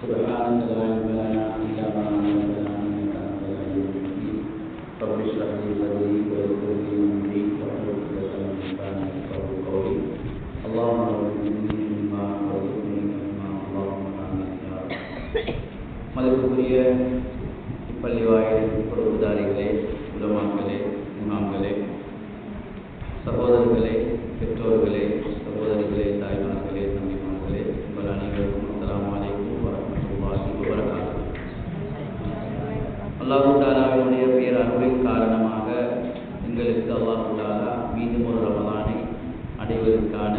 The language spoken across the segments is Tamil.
سبحانك لا علم لنا إلا ما علمتنا إنك أنت العليم الحكيم رب اشرح لي صدري ويسر لي أمري واحلل عقدة من لساني يفقهوا قولي اللهم رب زدني علما وارزقني علما اللهم آمين يا رب. மதிப்புக்குரிய இப்பள்ளி வாயில் பொறுப்புதாரிகளே, உலமாக்களே, இமாம்களே, சகோதரர்களே, பெற்றோர்களே, சகோதரிகளே, தாய்மார்களே, தம்பிமார்களே, உங்கள் அனைவருக்கும் அஸ்ஸலாமு அலைக்கும் வரஹ்மத்துல்லாஹி வபரகாத்துஹு. அல்லாஹ் தஆலாவுடைய பேர் அருளின் காரணமாக எங்களுக்கு அல்லாஹ் தஆலா மீண்டும் ஒரு ரமலானை அடைவதற்கான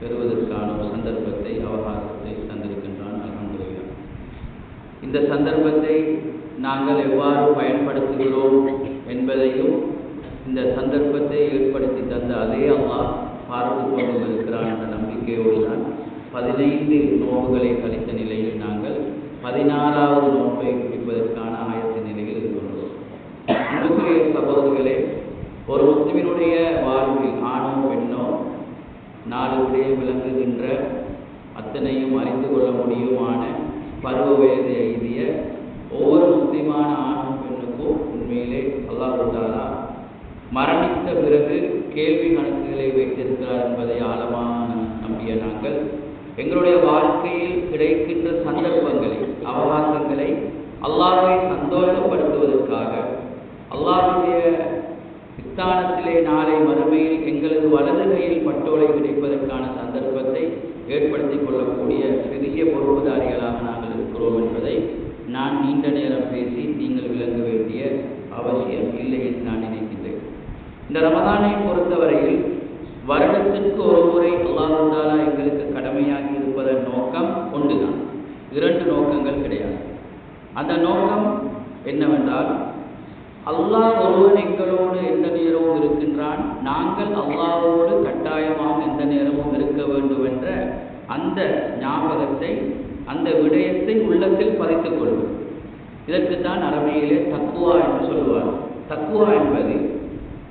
பெறுவதற்கான ஒரு சந்தர்ப்பத்தை அவகாசத்தை தந்திருக்கின்றான். அல்ஹம்துலில்லாஹ். இந்த சந்தர்ப்பத்தை நாங்கள் எவ்வாறு பயன்படுத்துகிறோம் என்பதையும் இந்த சந்தர்ப்பத்தை ஏற்படுத்தி தந்த அதே அல்லாஹ் பார்த்து கொண்டு இருக்கிறான் என்ற நம்பிக்கையோடு தான் 15 நோன்புகளை கழித்த நிலையில் நாங்கள் 16வது நோன்பை பிடிப்பதற்கான ஆயத்த நிலையில் இருக்கின்றோம். அன்புக்குரிய சகோதரர்களே, ஒரு முஸ்லிமினுடைய வாழ்வில் ஆணோ பெண்ணோ 4 விடயம் விளங்குகின்ற அத்தனையும் அறிந்து கொள்ள முடியுமான பருவ வயதை எய்திய ஒவ்வொரு முஸ்லிமான ஆணும் பெண்ணுக்கும் உண்மையிலே அல்லாஹ் தஆலா மரணித்த பிறகு கேள்வி கணக்குகளை வைத்திருக்கிறார் என்பதை ஆழமான நம்பிய நாங்கள் எங்களுடைய வாழ்க்கையில் கிடைக்கின்ற சந்தர்ப்பங்களை, அவகாசங்களை அல்லாஹ்வை சந்தோஷப்படுத்துவதற்காக, அல்லாஹ்வுடைய ஸ்தானத்திலே நாளை மறுமையில் எங்களது வலது கையில் பட்டோலை கிடைப்பதற்கான சந்தர்ப்பத்தை ஏற்படுத்தி கொள்ளக்கூடிய பெரிய பொறுப்புதாரிகளாக நாங்கள் இருக்கிறோம் என்பதை நான் நீண்ட நேரம் பேசி நீங்கள் விளங்க வேண்டிய அவசியம் இல்லை என்று நான் நினைக்கின்றேன். இந்த ரமதானை பொறுத்தவரையில் வருடத்திற்கு ஒரு முறை அல்லாஹ் தஆலா எங்களுக்கு கடமையாகி இருப்பதன் நோக்கம் ஒன்றுதான், 2 நோக்கங்கள் கிடையாது. அந்த நோக்கம் என்னவென்றால், அல்லாஹ் ஒருவன் எங்களோடு எந்த நேரமும் இருக்கின்றான், நாங்கள் அல்லாஹ்வோடு கட்டாயமாக எந்த நேரமும் இருக்க வேண்டும் என்ற அந்த ஞாபகத்தை, அந்த விடயத்தை உள்ளத்தில் பதித்துக் கொள்வது. இதற்குத்தான் அரபியிலே தக்வா என்று சொல்லுவார். தக்வா என்பது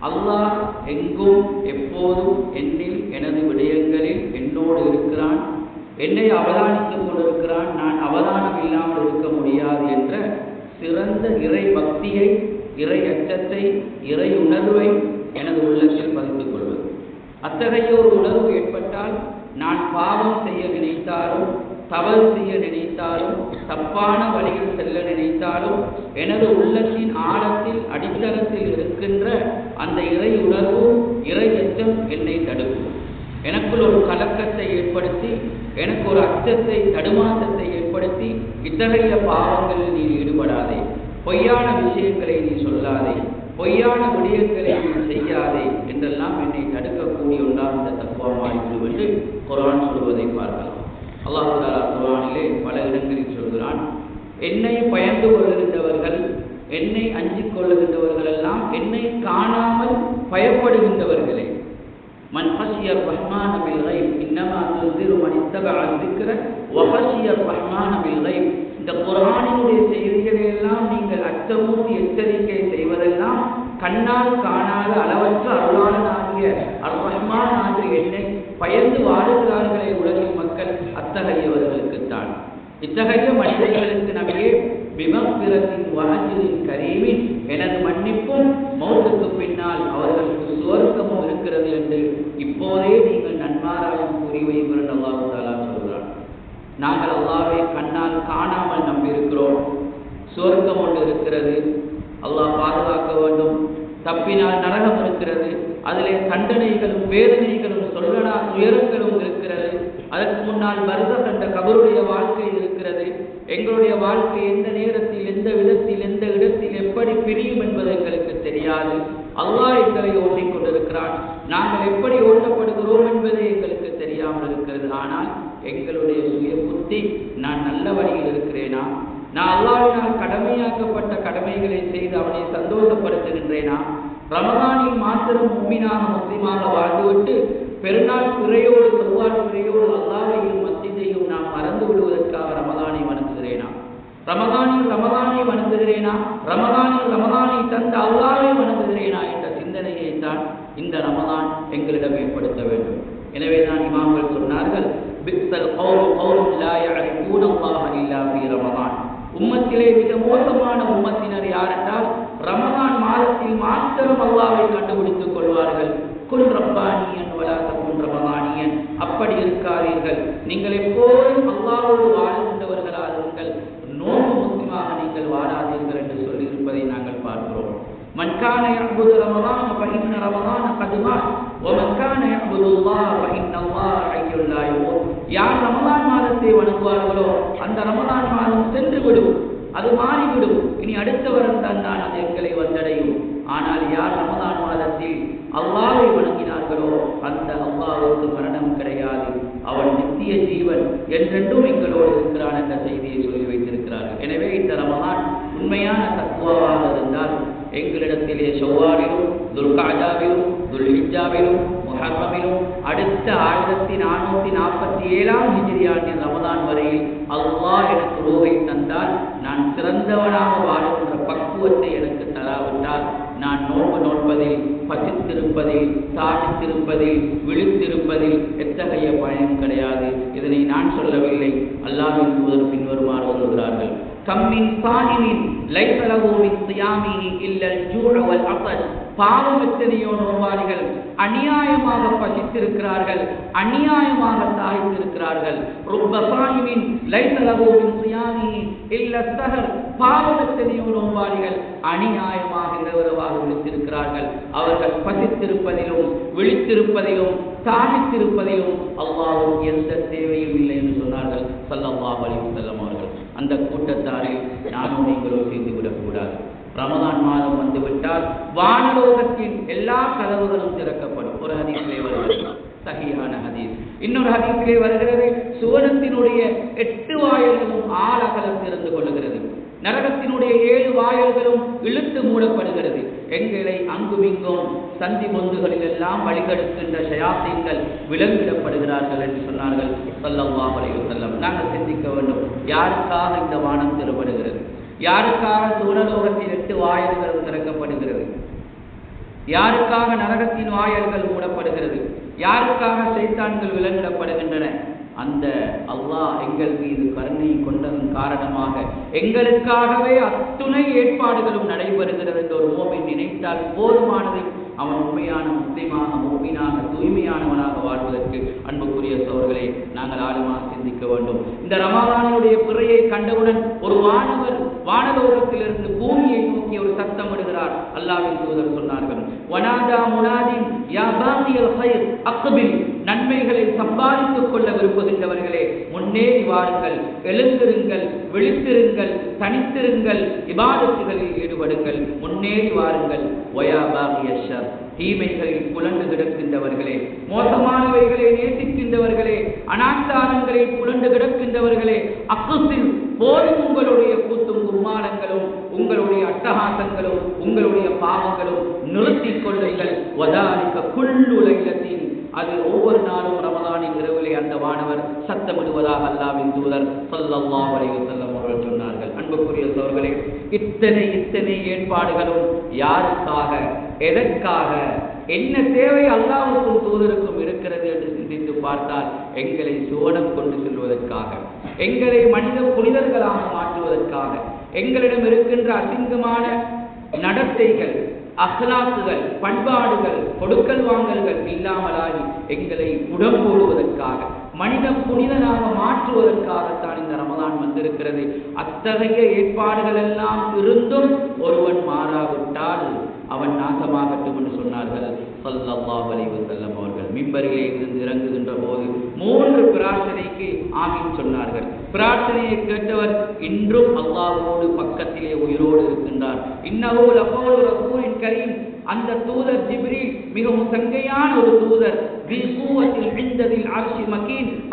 அல்லாஹ் எங்கும் எப்போதும் என்னில், எனது விடயங்களில் என்னோடு இருக்கிறான், என்னை அவதானித்துக் கொண்டிருக்கிறான், நான் அவதானம் இல்லாமல் இருக்க முடியாது என்ற சிறந்த இறை பக்தியை, இறை அச்சத்தை, இறை உணர்வை எனது உள்ளத்தில் பதித்துக் கொள்வது. அத்தகைய ஒரு உணர்வு ஏற்பட்டால் நான் பாவம் செய்ய நினைத்தாலும், தவறு செய்ய நினைத்தாலும், தப்பான வழியில் செல்ல நினைத்தாலும் எனது உள்ளத்தின் ஆழத்தில், அடித்தளத்தில் இருக்கின்ற அந்த இறை உணர்வு, இறை அச்சம் என்னை தடுக்கும். எனக்குள் ஒரு கலக்கத்தை ஏற்படுத்தி, எனக்கு ஒரு அச்சத்தை, தடுமாற்றத்தை ஏற்படுத்தி, இத்தகைய பாவங்களில் நீ ஈடுபடாதே, பொய்யான விஷயங்களை நீ சொல்லாதே, பொய்யான விடயங்களை நீ செய்யாதே என்றெல்லாம் என்னை தடுக்கக்கூடிய ஒன்றாக இந்த தக்குவாமாகிவிடும் என்று குர்ஆன் சொல்வதை பார்க்கலாம். அல்லாஹ் தஆலா குர்ஆனிலே பல இடங்களில் சொல்கிறான், என்னை பயந்து கொள்ளுகின்றவர்கள், என்னை அஞ்சிக் கொள்ளுகின்றவர்கள் எல்லாம் என்னை காணாமல் பயப்படுகின்றவர்களே. மன் ஹஷிய ரஹ்மான பில் கைப் இன்னமா துன்திரு மன் இத்தபஅ ذிக்ர வ ஹஷிய ரஹ்மான பில் கைப். இந்த குர்ஆனினுடைய செய்திகளை எல்லாம் நீங்கள் அச்சமூட்டி எச்சரிக்கை செய்வதெல்லாம் கண்ணால் காணாத அளவற்ற அருளாளனாகிய அர் ரஹ்மான் ஆகிய என்னை பயந்து வாழுகிறார்களே உலகில் மக்கள், அத்தகையவர்களுக்குத்தான். இத்தகைய மனிதர்களுக்கு நபியே பிமக்பிரத்தின் வஅஜ்ரின் கரீமின், எனது மன்னிப்பும் மௌத்துக்கு பின்னால் அவர்களுக்கு சுவர்க்கமும் இருக்கிறது என்று இப்போதே நீங்கள் நன்மாராயம் கூறி வைங்கள் என்று அல்லாஹ் தஆலா சொல்கிறார். நாங்கள் அல்லாஹ்வை கண்ணால் காணாமல் நம்பியிருக்கிறோம். சுவர்க்கம் ஒன்று இருக்கிறது, அல்லாஹ் பாதுகாக்க வேண்டும். தப்பினால் நரகம் இருக்கிறது, அதிலே தண்டனைகளும் வேதனைகளும் சொல்லனா துயரங்களும் இருக்கிறது. அதற்கு முன்னால் பர்ஸக் என்ற கபருடைய வாழ்க்கை இருக்கிறது. எங்களுடைய வாழ்க்கை எந்த நேரத்தில், எந்த விதத்தில், எந்த இடத்தில் எப்படி பிரியும் என்பது எங்களுக்கு தெரியாது. அல்லாஹ் எங்களை ஓட்டிக் கொண்டிருக்கிறான். நாங்கள் எப்படி ஓட்டப்படுகிறோம் என்பதே எங்களுக்கு தெரியாமல் இருக்கிறது. ஆனால் எங்களுடைய சுய புத்தி, நான் நல்ல வழியில் இருக்கிறேனா, நான் அல்லாஹ்வினால் கடமையாக்கப்பட்ட கடமைகளை செய்து அவனை சந்தோஷப்படுத்துகின்றேனா, ரமதானில் மாத்திரம் முஃமினாக முஸ்லிமாக வாழ்ந்துவிட்டு பெருநாள் பிறையோடு, செவ்வாய் பிறையோடு அல்லாஹ்வையும் மஸ்ஜிதையும் நாம் மறந்து விடுவதற்காக ரமதானை வணங்குகிறேனா, ரமதானை வணங்குகிறேனா, ரமதானை தந்த அல்லாஹ்வை வணங்குகிறேனா என்ற சிந்தனையை தான் இந்த ரமதான் எங்களிடம் ஏற்படுத்த வேண்டும். எனவே தான் இமாம்கள் சொன்னார்கள், பிக்ஸல் கௌலும் லா யஅரிஃபூன அல்லாஹ இல்லா ஃபீ ரமதான். உம்மத்திலே மிக மோசமான உம்மத்தினர் யார் என்றால் ரமதான் மாதத்தில் மாத்திரம் அல்லாஹ்வை கண்டுபிடித்துக் கொள்வார்கள். குல் ரப்பானியன் வலா தகுன் ரமதானியன், அப்படி இருக்காதீர்கள், நீங்கள் எப்போதும் அல்லாஹ்வோடு வாழ்கின்றவர்களாகுங்கள், நோன்பு முஸ்லிமாக நீங்கள் வாழாதீர்கள் என்று சொல்லியிருப்பதை நாங்கள் பார்க்கிறோம். மன் கான யஅபுது ரமதான் ஃபஇன்ன ரமதான் கத் மாத் வ மன் கான யஅபுது அல்லாஹ் ஃபஇன்ன அல்லாஹ ஹய்யுல் லா யமூத். யார் ரமதான் மாதத்தை வணங்குவார்களோ அந்த ரமதான் மாதம் சென்று விடும், அது மாறிவிடும், இனி அடுத்த வருடம் தான் அது எங்களை வந்தடையும். ஆனால் யார் ரமதான் மாதத்தில் அல்லாஹ்வை வணங்கினார்களோ அந்த அல்லாஹ்வுக்கு மரணம் கிடையாது, அவன் நித்திய ஜீவன் என்றென்றும் எங்களோடு இருக்கிறான் என்ற செய்தியை சொல்லி வைத்திருக்கிறார்கள். எனவே இந்த ரமதான் உண்மையான தக்வாவாக இருந்தால் எங்களிடத்திலே ஷவ்வாலிலும் துல்காஜாவிலும் துல்ஹிஜ்ஜாவிலும் முஹர்ரமிலும் அடுத்த 1447 ஹிஜ்ரி ஆண்டின் ரமதான் வரையில் அல்லாஹ் எனக்கு ரூஹை தந்தால், நான் சிறந்தவனாக வாழுகின்ற பக்குவத்தை எனக்கு தராவிட்டால், நான் நோன்பு நோன்பதில், பசித்திருப்பதில், தாழ்த்திருப்பதில், விழித்திருப்பதில் எத்தகைய பயனும் கிடையாது. இதனை நான் சொல்லவில்லை, அல்லாஹ்வின் தூதர் பின்வருமாறு சொல்கிறார்கள். கம்மின் சாயிமின் லைஸ லஹு மின் ஸியாமிஹி இல்லல் ஜூஅ வல் அஸல். பாவம் எத்தனையோ நோயாளிகள் அநியாயமாக பசித்திருக்கிறார்கள், அநியாயமாக தாய்த்திருக்கிறார்கள். ருப்ப சாயிமின் லைஸ லஹு மின் ஸியாமிஹி இல்ல ஸஹர். பாவம் எத்தனையோ நோயாளிகள் அநியாயமாக இரவரவாக விழித்திருக்கிறார்கள். அவர்கள் பசித்திருப்பதிலும் விழித்திருப்பதிலும் தாய்த்திருப்பதிலும் அல்லாஹ்வுக்கு எந்த தேவையும் இல்லை என்று சொன்னார்கள் ஸல்லல்லாஹு அலைஹி வஸல்லம் அவர்கள். அந்த கூட்டத்தாரில் நானும் நீங்களும் சேர்ந்து விடக்கூடாது. ரமதான் மாதம் வந்துவிட்டால் வானலோகத்தின் எல்லா கதவுகளும் திறக்கப்படும். ஒரு ஹதீஸிலே வருகிறது, சஹீஹான ஹதீஸ். இன்னொரு ஹதீஸிலே வருகிறது, சுவனத்தினுடைய 8 வாயில்களும் ஆழகலம் திறந்து கொள்ளுகிறது, நரகத்தினுடைய 7 வாயில்களும் இழுத்து மூடப்படுகிறது. எங்களை அங்குமிங்கும் சந்தி பொந்துகளில் எல்லாம் வழிகெடுக்கின்ற ஷயாத்தீன்கள் விலங்கிடப்படுகிறார்கள் என்று சொன்னார்கள் ஸல்லல்லாஹு அலைஹி வஸல்லம். நாங்கள் சிந்திக்க வேண்டும், யாருக்காக இந்த வானம் திறப்படுகிறது? யாருக்காக சுவனலோகத்தின் 8 வாயில்கள் திறக்கப்படுகிறது? யாருக்காக நரகத்தின் வாயில்கள் மூடப்படுகிறது? யாருக்காக ஷைத்தான்கள் விலங்கிடப்படுகின்றன? அந்த அல்லாஹ் எங்கள் மீது கருணை கொண்டதன் காரணமாக எங்களுக்காகவே அத்துணை ஏற்பாடுகளும் நடைபெறுகிறது என்று ஒரு மோமின் நினைத்தால் போதுமானது. அவன் உண்மையான முஸ்லிமாக, முஃமினாக, தூய்மையானவனாக வாழ்வதற்கு அன்புக்குரிய சகோதரர்களே நாங்கள் ஆழமாக சிந்திக்க வேண்டும். இந்த ரமலானுடைய பிறையை கண்டவுடன் ஒரு வானவர் வானலோகத்திலிருந்து பூமியை நோக்கி ஒரு சத்தம் விடுகிறார். அல்லாஹ்வின் தூதர் சொன்னார்கள், வனாதா முனாதின் யா பாகியல் கைர் அக்பில். நன்மைகளை சம்பாதித்துக் கொள்ள விரும்புகின்றவர்களே முன்னேறி வாருங்கள், எழுந்திருங்கள், விழித்திருங்கள், தனித்திருங்கள், இபாதத்துகளில் ஈடுபடுங்கள், முன்னேறி வாருங்கள். வயா பாகிய ஷர், தீமைகளில் புலண்டு கிடக்கின்றவர்களே, மோசமானவைகளை நேசிக்கின்றவர்களே, அனாச்சாரங்களை புலண்டு கிடக்கின்றவர்களே, அக்குசில் போதும் உங்களுடைய கூத்தும் கும்மாளங்களும் உங்களுடைய அட்டகாசங்களும் உங்களுடைய பாவங்களும் நிறுத்திக் கொள்ளுங்கள். வதாலிக குல்லு லைலத்தின், அது ஒவ்வொரு நாளும் ரமலானின் இரவிலே அந்த வானவர் சத்தமிடுவதாக அல்லாஹ்வின் தூதர் ஸல்லல்லாஹு அலைஹி வஸல்லம் அவர்கள் சொன்னார்கள். அன்புக்குரிய சகோதரர்களே, இத்தனை ஏற்பாடுகளும் யாருக்காக, எதற்காக, என்ன தேவை அல்லாஹ்வுக்கும் தூதருக்கும் இருக்கிறது என்று சிந்தித்து பார்த்தால் எங்களை சுவனம் கொண்டு செல்வதற்காக, எங்களை மனித புனிதர்களாக மாற்றுவதற்காக, எங்களிடம் இருக்கின்ற அசிங்கமான நடத்தைகள், அஹ்லாக்குகள், பண்பாடுகள், கொடுக்கல் வாங்கல்கள் இல்லாமலாகி எங்களை உடம்போடுவதற்காக, மனித புனிதனாக மாற்றுவதற்காகத்தான் இந்த ரமதான் வந்திருக்கிறது. அத்தகைய ஏற்பாடுகள் எல்லாம் இருந்தும் ஒருவன் மாறாவிட்டால் அவன் நாசமாகட்டும் என்று சொன்னார்கள் ஸல்லல்லாஹு அலைஹி வஸல்லம் அவர்கள். மிம்பரிலே இருந்து இறங்குகின்ற போது 3 பிரார்த்தனைக்கு ஆமீன் சொன்னார்கள். பிரார்த்தனையை கேட்டவர் இன்றும் அல்லாஹ்வோடு பக்கத்திலே உயிரோடு இருக்கின்றார். இன்னஹு லகௌலு ரசூலின் கரீம், அந்த தூதர் ஜிப்ரீல் மிகவும் சங்கையான ஒரு தூதர்.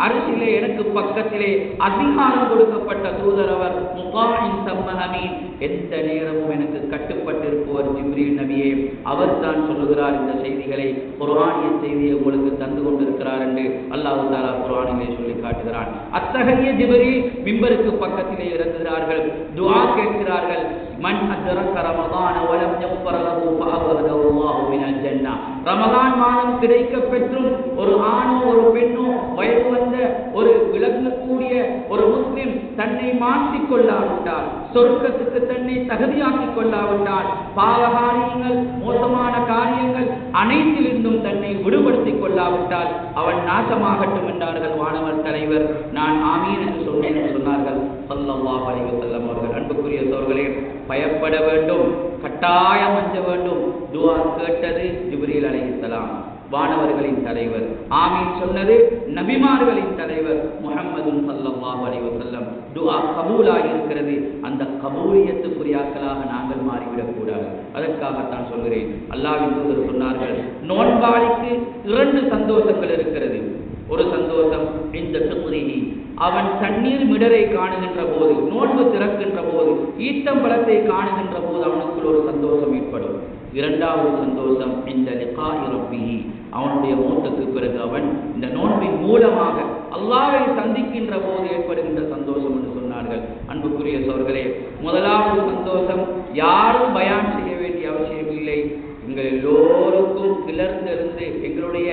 அரிசிலே எனக்கு பக்கத்திலே அதிகாரம் கொடுக்கப்பட்ட தூதர் அவர். முகாயின் சம்மஹமீன், எந்த நேரமும் எனக்கு கட்டுப்பட்டிருப்பவர் ஜிப்ரீல் நபியே. அவர் தான் சொல்லுகிறார் இந்த செய்திகளை, குர்ஆனிய செய்தியை உங்களுக்கு தந்து கொண்டிருக்கிறார் என்று அல்லாஹ் தஆலா குர்ஆனிலே சொல்லி காட்டுகிறான். அத்தகைய ஜிப்ரீல் மிம்பருக்கு பக்கத்திலே இறங்குகிறார்கள், துஆ கேட்கிறார்கள். மன் அத்ரக ரமலான வலம் யக்ஃபர் லஹு ஃபஅபதஹு அல்லாஹு மினல் ஜன்னah. ரமலான் மாதம் கிடைக்க பெற்றும் ஒரு ஆணோ ஒரு பெண்ணோ வயது வந்த ஒரு மாற்றிக் கொள்ளாவிட்டால், சொர்க்கத்துக்கு தன்னை தகுதியாக்கிக் கொள்ளாவிட்டால், பாவகாரியங்கள் மோசமான காரியங்கள் அனைத்திலிருந்தும் தன்னை விடுபடுத்திக் கொள்ளாவிட்டால் அவன் நாசமாகட்டும் என்றார்கள் வானவர் தலைவர். நான் ஆமீன் என்று சொன்னேன் என்று சொன்னார்கள் ஸல்லல்லாஹு அலைஹி வஸல்லம் அவர்கள். அன்புக்குரிய சகோதரர்களே, பயப்பட வேண்டும், கட்டாயம் அஞ்ச வேண்டும். துஆ கேட்டது ஜிப்ரீல் அலைஹிஸ்ஸலாம், வானவர்களின் தலைவர். ஆமீன் சொன்னது நபிமார்களின் தலைவர் முஹம்மது ஸல்லல்லாஹு அலைஹி வஸல்லம். துஆ கபூலாகி இருக்கிறது. அந்த கபூலியத்துக்குரியாக்களாக நாங்கள் மாறிவிடக்கூடாது. அதற்காகத்தான் சொல்கிறேன். அல்லாஹ்வின் தூதர் சொன்னார்கள், நோன்பாளிக்கு 2 சந்தோஷங்கள் இருக்கிறது. ஒரு சந்தோஷம் இந்த துக்ரிஹி, அவன் தண்ணீர் மிடரை காணுகின்ற போது, நோன்பு திறக்கின்ற போது, ஈத்தம்பழத்தை காணுகின்ற போது அவனுக்குள் ஒரு சந்தோஷம் ஏற்படும். 2வது சந்தோஷம் இந்த லிகாஇ ரப்பிஹி, அவனுடைய மௌத்துக்கு பிறகு அவன் இந்த நோன்பின் மூலமாக அல்லாஹ்வை சந்திக்கின்ற போது ஏற்படுகின்ற சந்தோஷம் என்று சொன்னார்கள். அன்புக்குரிய சகோதரர்களே, முதலாவது சந்தோஷம் யாரும் பயான் செய்ய வேண்டிய அவசியம் இல்லை. எங்கள் எல்லோருக்கும் கிளர்ந்திருந்து எங்களுடைய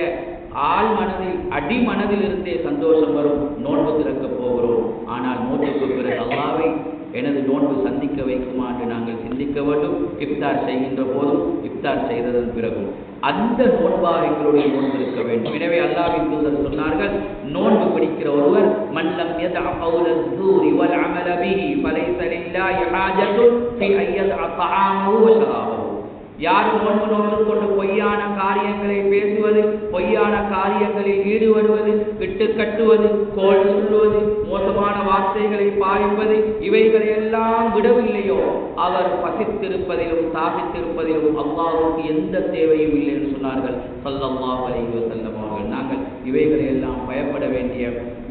ஆள் மனதில் அடிமனதில் இருந்தே சந்தோஷம் வரும். நோன்பு திறக்க போகிறோம், ஆனால் நோன்புக்கு பிறகு அல்லாஹ்வை எனது நோன்பு சந்திக்க வைக்குமா என்று நாங்கள் சிந்திக்க வேண்டும். இஃப்தார் செய்கின்ற போதும், இஃப்தார் செய்ததன் பிறகும் அந்த நோன்பாக எங்களுடைய நோன்பு இருக்க வேண்டும். எனவே அல்லாஹ்வின் தூதர் சொன்னார்கள், நோன்பு பிடிக்கிற ஒருவர் மல்லம் யதஅ கௌல ஸூரி வல் அமல பிஹி ஃபலைஸ லில்லாஹி ஹாஜத்துன் ஃபீ அன் யதஅ தஆமஹு வ ஷராபஹு. யார் நோன்பு நோன்பு கொண்டு பொய்யான காரியங்களை பேசுவது, பொய்யான காரியங்களில் ஈடுபடுவது, விட்டு கட்டுவது, கோல் சொல்லுவது, மோசமான வார்த்தைகளை பாய்ப்பது, இவைகளை எல்லாம் விடவில்லையோ அவர் பசித்திருப்பதிலும் தாகித்திருப்பதிலும் அல்லாஹ்வுக்கு எந்த தேவையும் இல்லை என்று சொன்னார்கள் ஸல்லல்லாஹு அலைஹி வஸல்லம் அவர்கள். நாங்கள் இவைகளை எல்லாம் பயப்பட வேண்டிய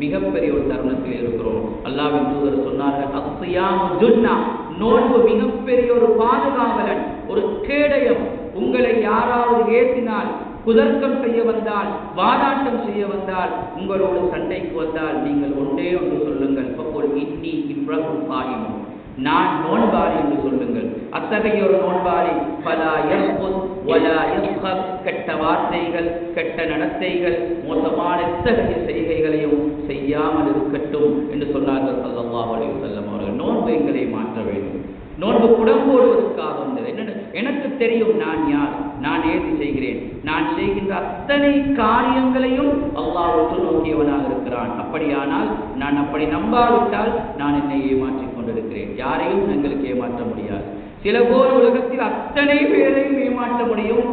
மிகப்பெரிய ஒரு தருணத்தில் இருக்கிறோம். அல்லாஹ்வின் தூதர் சொன்னார்கள், அஸ்ஸியாமு ஜுன்னா, நோன்பு மிகப்பெரிய ஒரு பாதுகாவலன், ஒரு கேடயம். உங்களை யாராவது ஏற்றினால், குதர்க்கம் செய்ய வந்தால், வாதாட்டம் செய்ய வந்தால், உங்களோடு சண்டைக்கு வந்தால் நீங்கள் ஒன்றே ஒன்று சொல்லுங்கள், ஃபகுல் இன்னி இம்ரஉன் ஸாயிமுன், நான் நோன்பாளி என்று சொல்லுங்கள். அத்தகைய ஒரு நோன்பாளி ஃபலா யர்ஃபுத் வலா யஸ்கர், கெட்ட வார்த்தைகள், கெட்ட நடத்தைகள், மோசமான எத்தகைய செய்கைகளையும் செய்யாமல் இருக்கட்டும் என்று சொன்னார்கள் ஸல்லல்லாஹு அலைஹி வஸல்லம் அவர்கள். நோன்பு எங்களை மாற்ற வேண்டும். நோன்பு புடம்போடுவதற்காக வந்தது. என்ன, எனக்கு தெரியும் நான் யார், நான் ஏது செய்கிறேன், நான் செய்கின்ற அத்தனை காரியங்களையும் அல்லாஹ் உற்று நோக்கியவனாக இருக்கிறான். அப்படியானால் நான் அப்படி நம்பாவிட்டால் நான் என்னை ஏமாற்றிக் கொண்டிருக்கிறேன். யாரையும் எங்களுக்கு ஏமாற்ற முடியாது. சில போர் உலகத்தில் அத்தனை பேரையும் ஏமாற்ற முடியும்,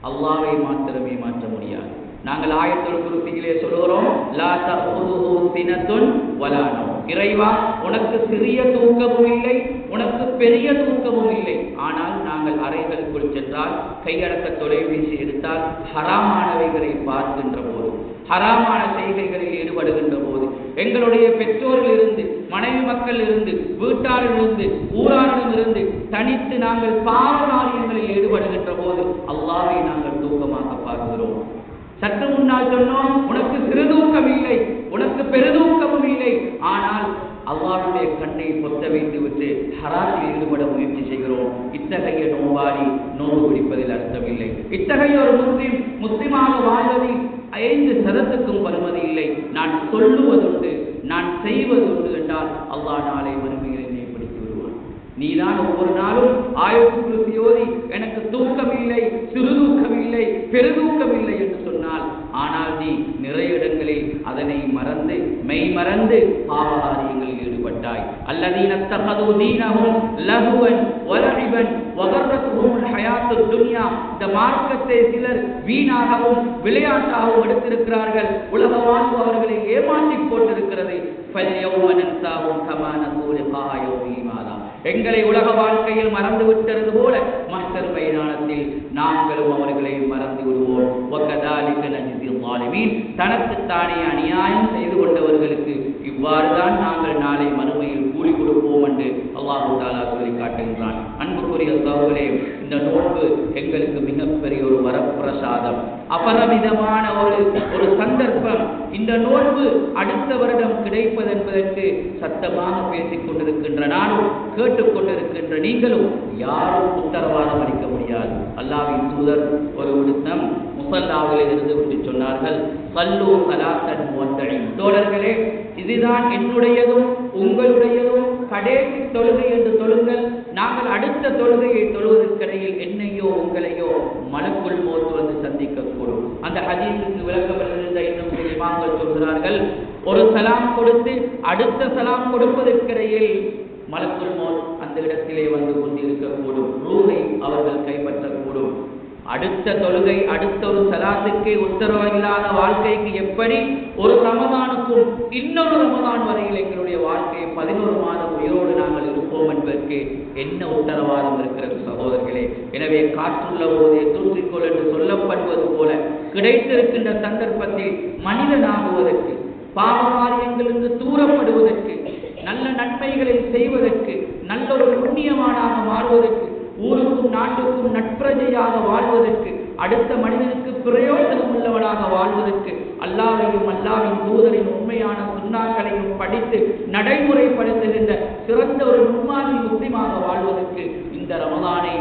அல்லாஹ்வை மாத்திரமே மாற்ற முடியாது. நாங்கள் ஆயத்துல் குர்சியிலே சொல்கிறோம், லா தஅஹுதுஹு சினத்துன் வலா நௌம், இறைவா உனக்கு சிறிய தூக்கமும் இல்லை, உனக்கு பெரிய தூக்கமும் இல்லை. ஆனால் நாங்கள் அறைகளுக்குள் சென்றால், கையடக்க தொலைபேசி எடுத்தால், ஹராமானவைகளை பார்க்கின்ற போது, ஹராமான செய்கைகளில் ஈடுபடுகின்ற போது, எங்களுடைய பெற்றோரிலிருந்து, மனைவி மக்கள் இருந்து, வீட்டாரிலிருந்து, ஊராரிலிருந்து தனித்து நாங்கள் பாவ காரியங்களில் ஈடுபடுகின்ற போது அல்லாஹ்வை நாங்கள் தூக்கமாக பார்க்கிறோம். சற்று முன்னால் சொன்னோம், உனக்கு சிறுதூக்கம் இல்லை, உனக்கு பெருதூக்கமும் இல்லை. ஆனால் அல்லாஹ்வுடைய கண்ணை பொத்த வைத்து விட்டு ஹராத்தில் ஈடுபட முயற்சி செய்கிறோம். இத்தகைய நோன்பாளி நோன்பு பிடிப்பதில் அர்த்தமில்லை. இத்தகைய ஒரு முஸ்லிமாக வாழ்வதில் 5% வருவது இல்லை. நான் சொல்லுவதுண்டு, நான் செய்வதுண்டு என்றால் அல்லாஹ் நாளை மறுமையில் என்னை பிடித்து விடுவான். நீதான் ஒவ்வொரு நாளும் ஆயத்துல் குர்சி ஓதி எனக்கு தூக்கம் இல்லை, சிறுதூக்கம் இல்லை, பெருதூக்கம் இல்லை என்று சொன்னால், ஆனால் நீ நிறைய இடங்களில் அதனை மறந்து, மெய் மறந்து பாவகாரியங்களில் ஈடுபட்டாய். அல்லதீன தகது தீனஹும் லஹுவன் வலஇபன் வகர்ரத்துஹுல் ஹயாத்துத் துன்யா, இந்த மார்க்கத்தை சிலர் வீணாகவும் விளையாட்டாகவும் எடுத்திருக்கிறார்கள். உலக வாழ்வு அவர்களை ஏமாற்றிப் போட்டிருக்கிறது. ஃபல்யௌம நன்சாஹும் கமா நஸூ லிகா யௌமிஹிம் ஹாதா, எங்களை உலக வாழ்க்கையில் மறந்து விட்டது போல மஹ்ஷர் மைதானத்தில் நாங்களும் அவர்களை மறந்து விடுவோம். வகதாலிக நஜ்ஸில் ஸாலிமீன், தனக்குத்தானே அநியாயம் செய்து கொண்டவர்களுக்கு இவ்வாறுதான் நாங்கள் நாளை மறுமையில் கூலி கொடுப்போம் என்று அல்லாஹ் தஆலா சொல்லி காட்டுகின்றான். அன்புக்குரிய சகோதரர்களே, இந்த நோன்பு எங்களுக்கு மிகப்பெரிய ஒரு வரப்பிரசாதம், அபரிமிதமான ஒரு சந்தர்ப்பம். இந்த நோன்பு அடுத்த வருடம் கிடைப்பது என்பதற்கு சத்தமாக பேசிக் கொண்டிருக்கின்ற நானும், கேட்டுக்கொண்டிருக்கின்ற நீங்களும் யாரும் உத்தரவாதம் அளிக்க முடியாது. அல்லாஹ்வின் தூதர் ஒரு விடுத்தம் முஸல்லாவில் இருந்து விட்டு சொன்னார்கள், சல்லு ஸலாத்தன் முவத்தஇன். தோழர்களே, இதுதான் என்னுடையதும் உங்களுடையதும் கடைசி தொழுகை என்று தொழுங்கள். நாங்கள் அடுத்த தொழுகையை தொழுவதற்கிடையில் என்னையோ உங்களையோ மலக்குள் மௌத் வந்து சந்திக்கக்கூடும். அந்த ஹதீஸுக்கு விளக்கம் எழுந்த இன்னும் சில இமாம்கள் சொல்கிறார்கள், ஒரு சலாம் கொடுத்து அடுத்த சலாம் கொடுப்பதற்கிடையில் மலக்குள் மௌத் அந்த இடத்திலே வந்து கொண்டிருக்கக்கூடும். ரூஹை அவர்கள் கைப்பற்றக்கூடும். அடுத்த தொழுகை அடுத்த ஒரு சலாத்துக்கு உத்தரவில்லாத வாழ்க்கைக்கு எப்படி ஒரு ரமதானுக்கும் இன்னொரு ரமதான் வரையில் எங்களுடைய வாழ்க்கையை 11 மாதம் உயிரோடு நாங்கள் இருப்போம் என்பதற்கு என்ன உத்தரவாதம் இருக்கிறது சகோதரர்களே? எனவே காற்றுள்ள போதே தூற்றிக்கொள் என்று சொல்லப்படுவது போல கிடைத்திருக்கின்ற சந்தர்ப்பத்தில் மனிதனாகுவதற்கு, பாவகாரியங்களிலிருந்து தூரப்படுவதற்கு, நல்ல நன்மைகளை செய்வதற்கு, நல்ல ஒரு புண்ணியமானாக மாறுவதற்கு, ஊருக்கும் நாட்டுக்கும் நட்பிரஜையாக வாழ்வதற்கு, அடுத்த மனிதனுக்கு பிரயோஜனம் உள்ளவனாக வாழ்வதற்கு, அல்லாஹ்வையும் அல்லாஹ்வின் தூதரின் உண்மையான சுன்னாக்களையும் படித்து நடைமுறைப்படுத்துகின்ற சிறந்த ஒரு முன்மாதிரி முஸ்லிமாக வாழ்வதற்கு இந்த ரமதானை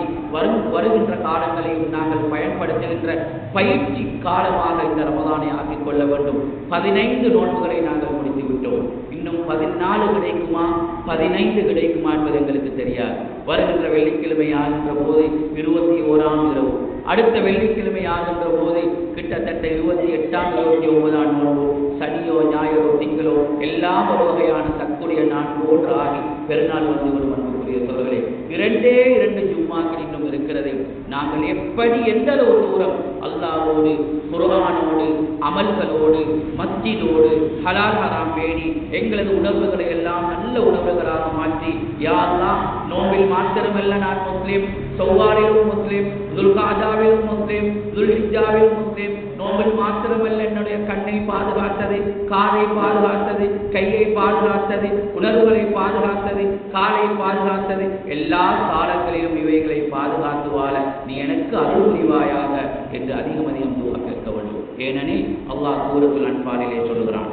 வருகின்ற காலங்களையும் நாங்கள் பயன்படுத்துகின்ற பயிற்சி காலமாக இந்த ரமதானை ஆக்கிக் கொள்ள வேண்டும். 15 நோன்புகளை நாங்கள் முடித்து விட்டோம். இன்னும் 14 கிடைக்குமா 15 கிடைக்குமா என்பது எங்களுக்கு தெரியாது. வருகின்ற வெள்ளிக்கிழமை ஆகின்ற போது 21ஆம் இரவு, அடுத்த வெள்ளிக்கிழமை ஆகின்ற போது கிட்டத்தட்ட 28ஆம் 29ஆம் நோன்பு, சனியோ ஞாயிறோ திங்களோ எல்லாம் ஒரு வகையான தற்கொலைய நான்கு ஒன்று ஆகி பெருநாள் வந்து ஒரு அன்புக்குரிய சோழர்களே, 2 ஜும்மாக்கள் இன்னும் இருக்கிறது. நாங்கள் எப்படி எந்த அளவு தூரம் அல்லாஹ்வோடு, குர்ஆனோடு, அமல்களோடு, மஸ்ஜிதோடு ஹலால் ஹராம் பேணி எங்களது உணர்வுகளை எல்லாம் நல்ல உணர்வுகளாக மாற்றி, யா அல்லாஹ் நோம்பில் மாத்திரமல்ல நான் முஸ்லிம், சௌவாலிலும் முஸ்லிம், துல்காஜாவிலும் முஸ்லிம், துல்ஹிஜ்ஜாவிலும் முஸ்லிம், நோம்பில் மாத்திரமல்ல என்னுடைய கண்ணை பாதுகாத்தது, காதை பாதுகாத்தது, கையை பாதுகாத்தது, உணர்வுகளை பாதுகாத்தது, காலை பாதுகாத்தது, எல்லா காலங்களிலும் இவைகளை பாதுகாத்து வாழ நீ எனக்கு அருள் புரிவாயாக என்று அதிகம் துஆ கேட்க வேண்டும். ஏனெனில் அல்லாஹ் சூரத்துல் அன்பாலிலே சொல்கிறான்,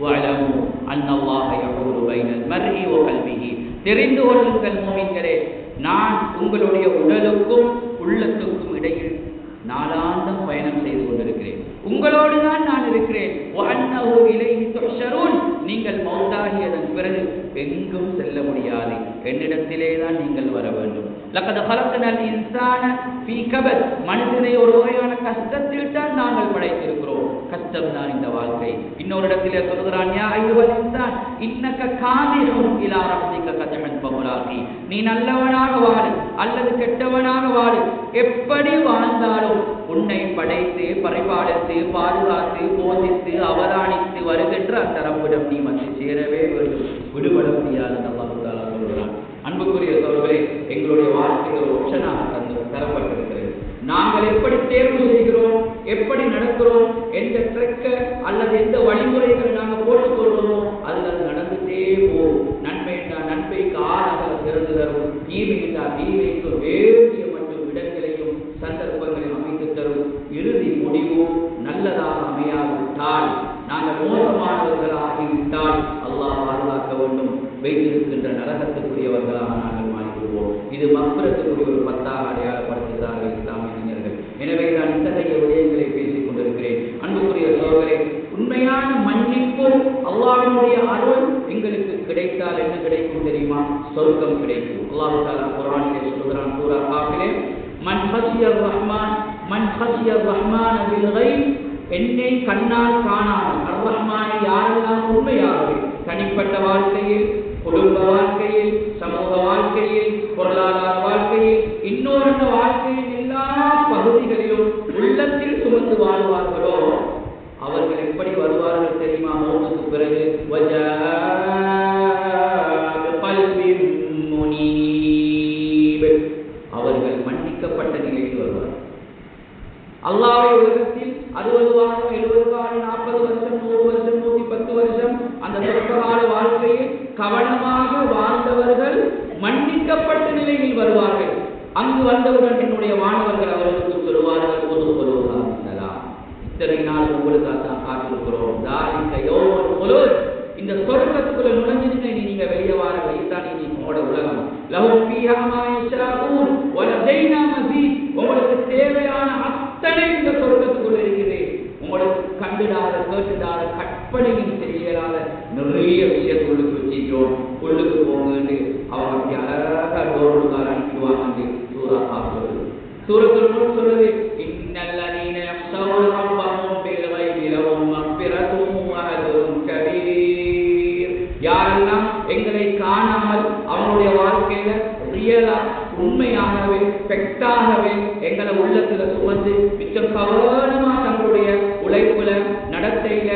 வஅலமு அன்னல்லாஹ யஹூலு பைனல் மர்இ வ கல்பிஹி. தெரிந்து கொள்ளுங்கள் மூமின்களே, நான் உங்களுடைய உடலுக்கும் உள்ளத்துக்கும் இடையில் நாளாந்தம் பயணம் செய்து கொண்டிருக்கிறேன். உங்களோடு தான் நான் இருக்கிறேன். வஅன்னஹு இலைஹி துஹ்ஷரூன். நீங்கள் மௌத்தாகியதன் பிறகு எங்கும் செல்ல முடியாது, என்னிடத்திலே தான் நீங்கள் வர வேண்டும். லக்கத் ஹலக்னல் இன்சான ஃபீ கபத். மனிதனை ஒரு வகையான கஷ்டத்தில் தான் நாங்கள் படைத்திருக்கிறோம். கஷ்டம் தான் இந்த வாழ்க்கை. இன்னொரு இடத்திலே சொல்கிறான், யா அய்யுஹல் இன்சான் இன்னக காதிஹுன் இலா ரப்பிக கதமன் ஃபமுலாகி. நீ நல்லவனாக வாழு அல்லது கெட்டவனாக வாழு, எப்படி வாழ்ந்தாலும் உன்னை படைத்து பரிபாலித்து பாதுகாத்து போதித்து அவதானித்து வருகின்ற அந்த ரப்பிடம் நீ வந்து சேரவே வேண்டும், விடுபட முடியாது அல்லாஹ் தஆலா சொல்கிறான். அன்புக்குரிய சகோதரர்களே, எங்களுடைய வாழ்க்கையில் ஒரு ஆப்ஷனாக தரப்பட்டிருக்கிறது. நாங்கள் எப்படி தேர்வு செய்கிறோம், எப்படி நடக்கிறோம், எந்த ட்ரெக்க அல்லது எந்த வழிமுறைகளை நாங்கள் போட்டுக்கொள்கிறோமோ அதில் நடந்துட்டே போகும். நன்மை என்றால் நன்மைக்கு ஆறாக திறந்து தரும், தீமை என்றால் தீமைக்கு வேண்டிய மற்றும் இடங்களையும் சந்தர்ப்பங்களையும் அமைத்து தரும். இறுதி முடிவு நல்லதாக அமையாவிட்டால், நாங்கள் மோசமானவர்களாகிவிட்டால் அல்லாஹ் பாதுகாக்க வேண்டும், வைத்திருக்கின்ற நரகத்துக்குரியவர்களாக நாங்கள் மாறிவிடுவோம். இது மக்பரத்துக்குரிய ஒரு 10ஆக அடையாளப்படுத்துகிறார்கள் இஸ்லாமியர்கள். எனவே நான் இத்தகைய விடயங்களை பேசிக் கொண்டிருக்கிறேன். அன்புக்குரிய சகோதரர்களே, உண்மையான மன்னிப்பும் அல்லாஹ்வினுடைய அருள் எங்களுக்கு கிடைத்தால் என்ன கிடைக்கும் தெரியுமா? சொர்க்கம் கிடைக்கும். அல்லாஹ் தஆலா குர்ஆனிலே சொல்கிறான், சூரா காஃபிலே, மன் ஹஷியர் ரஹ்மான் பில் கைப். என்னை கண்ணால் காணாமல் அர் ரஹ்மானை யாரெல்லாம் உண்மையாகவே தனிப்பட்ட வாழ்க்கையில், குடும்ப வாழ்க்கையில், சமூக வாழ்க்கையில், பொருளாதார வாழ்க்கையில், இன்னொரு வாழ்க்கையில் எல்லா பகுதிகளிலும் உள்ளத்தில் சுமந்து வாழ்வார்களோ அவர்கள் எப்படி வருவார்கள் தெரியுமா? மௌத்துக்கு பிறகு அவர்கள் மன்னிக்கப்பட்ட நிலையில் வருவார்கள். அல்லாஹ்வை உலகத்தில் 60 வருடம் 70 வருடம் 40 வருஷம் 100 வருஷம் 110 வருஷம் அந்த சொற்பகால வாழ்க்கையில் கவனமாக வாழ்ந்தவர்கள் மன்னிக்கப்பட்ட நிலையில் வருவார்கள். அங்கு வந்தவுடன் என்னுடைய மாணவர்கள் அவர்களுக்கு சொல்லுவார்கள், இத்தனை நாள் உங்களுக்காக தான் காத்திருக்கிறோம், இந்த சொர்க்கத்துக்குள்ள நுழைஞ்சிருங்க, நீங்க வெளியே வாரங்க, இதுதான் நீ உங்களோட உலகம். உங்களுக்கு தேவையான அத்தனை இந்த சொர்க்கத்துக்குள்ள இருக்குது. உங்களுக்கு கண்டுடாத கேட்டுடாத கற்பனையும் செய்யலாத நிறைய விஷயத்துள்ளுக்கு வச்சுட்டோம். உள்ளுக்கு போங்க அவங்க அப்படி அழகா டோருக்கார அனுப்பிடுவாங்க. சூரா சொல்லுது, சூரத்துல் முல்க் சொல்லுது, இன்னல்லதீன யக்ஷவுன ரப்பஹும் பில் கைபி லஹும் மக்ஃபிரத்தும் வ அஜ்ருன் கபீர். யாரெல்லாம் எங்களை காணாமல் அவங்களுடைய வாழ்க்கையில ரியலா உண்மையாகவே பெக்டாகவே எங்களை உள்ளத்துல சுமந்து மிச்சம் கவனமா தங்களுடைய உழைப்புல நடத்தையில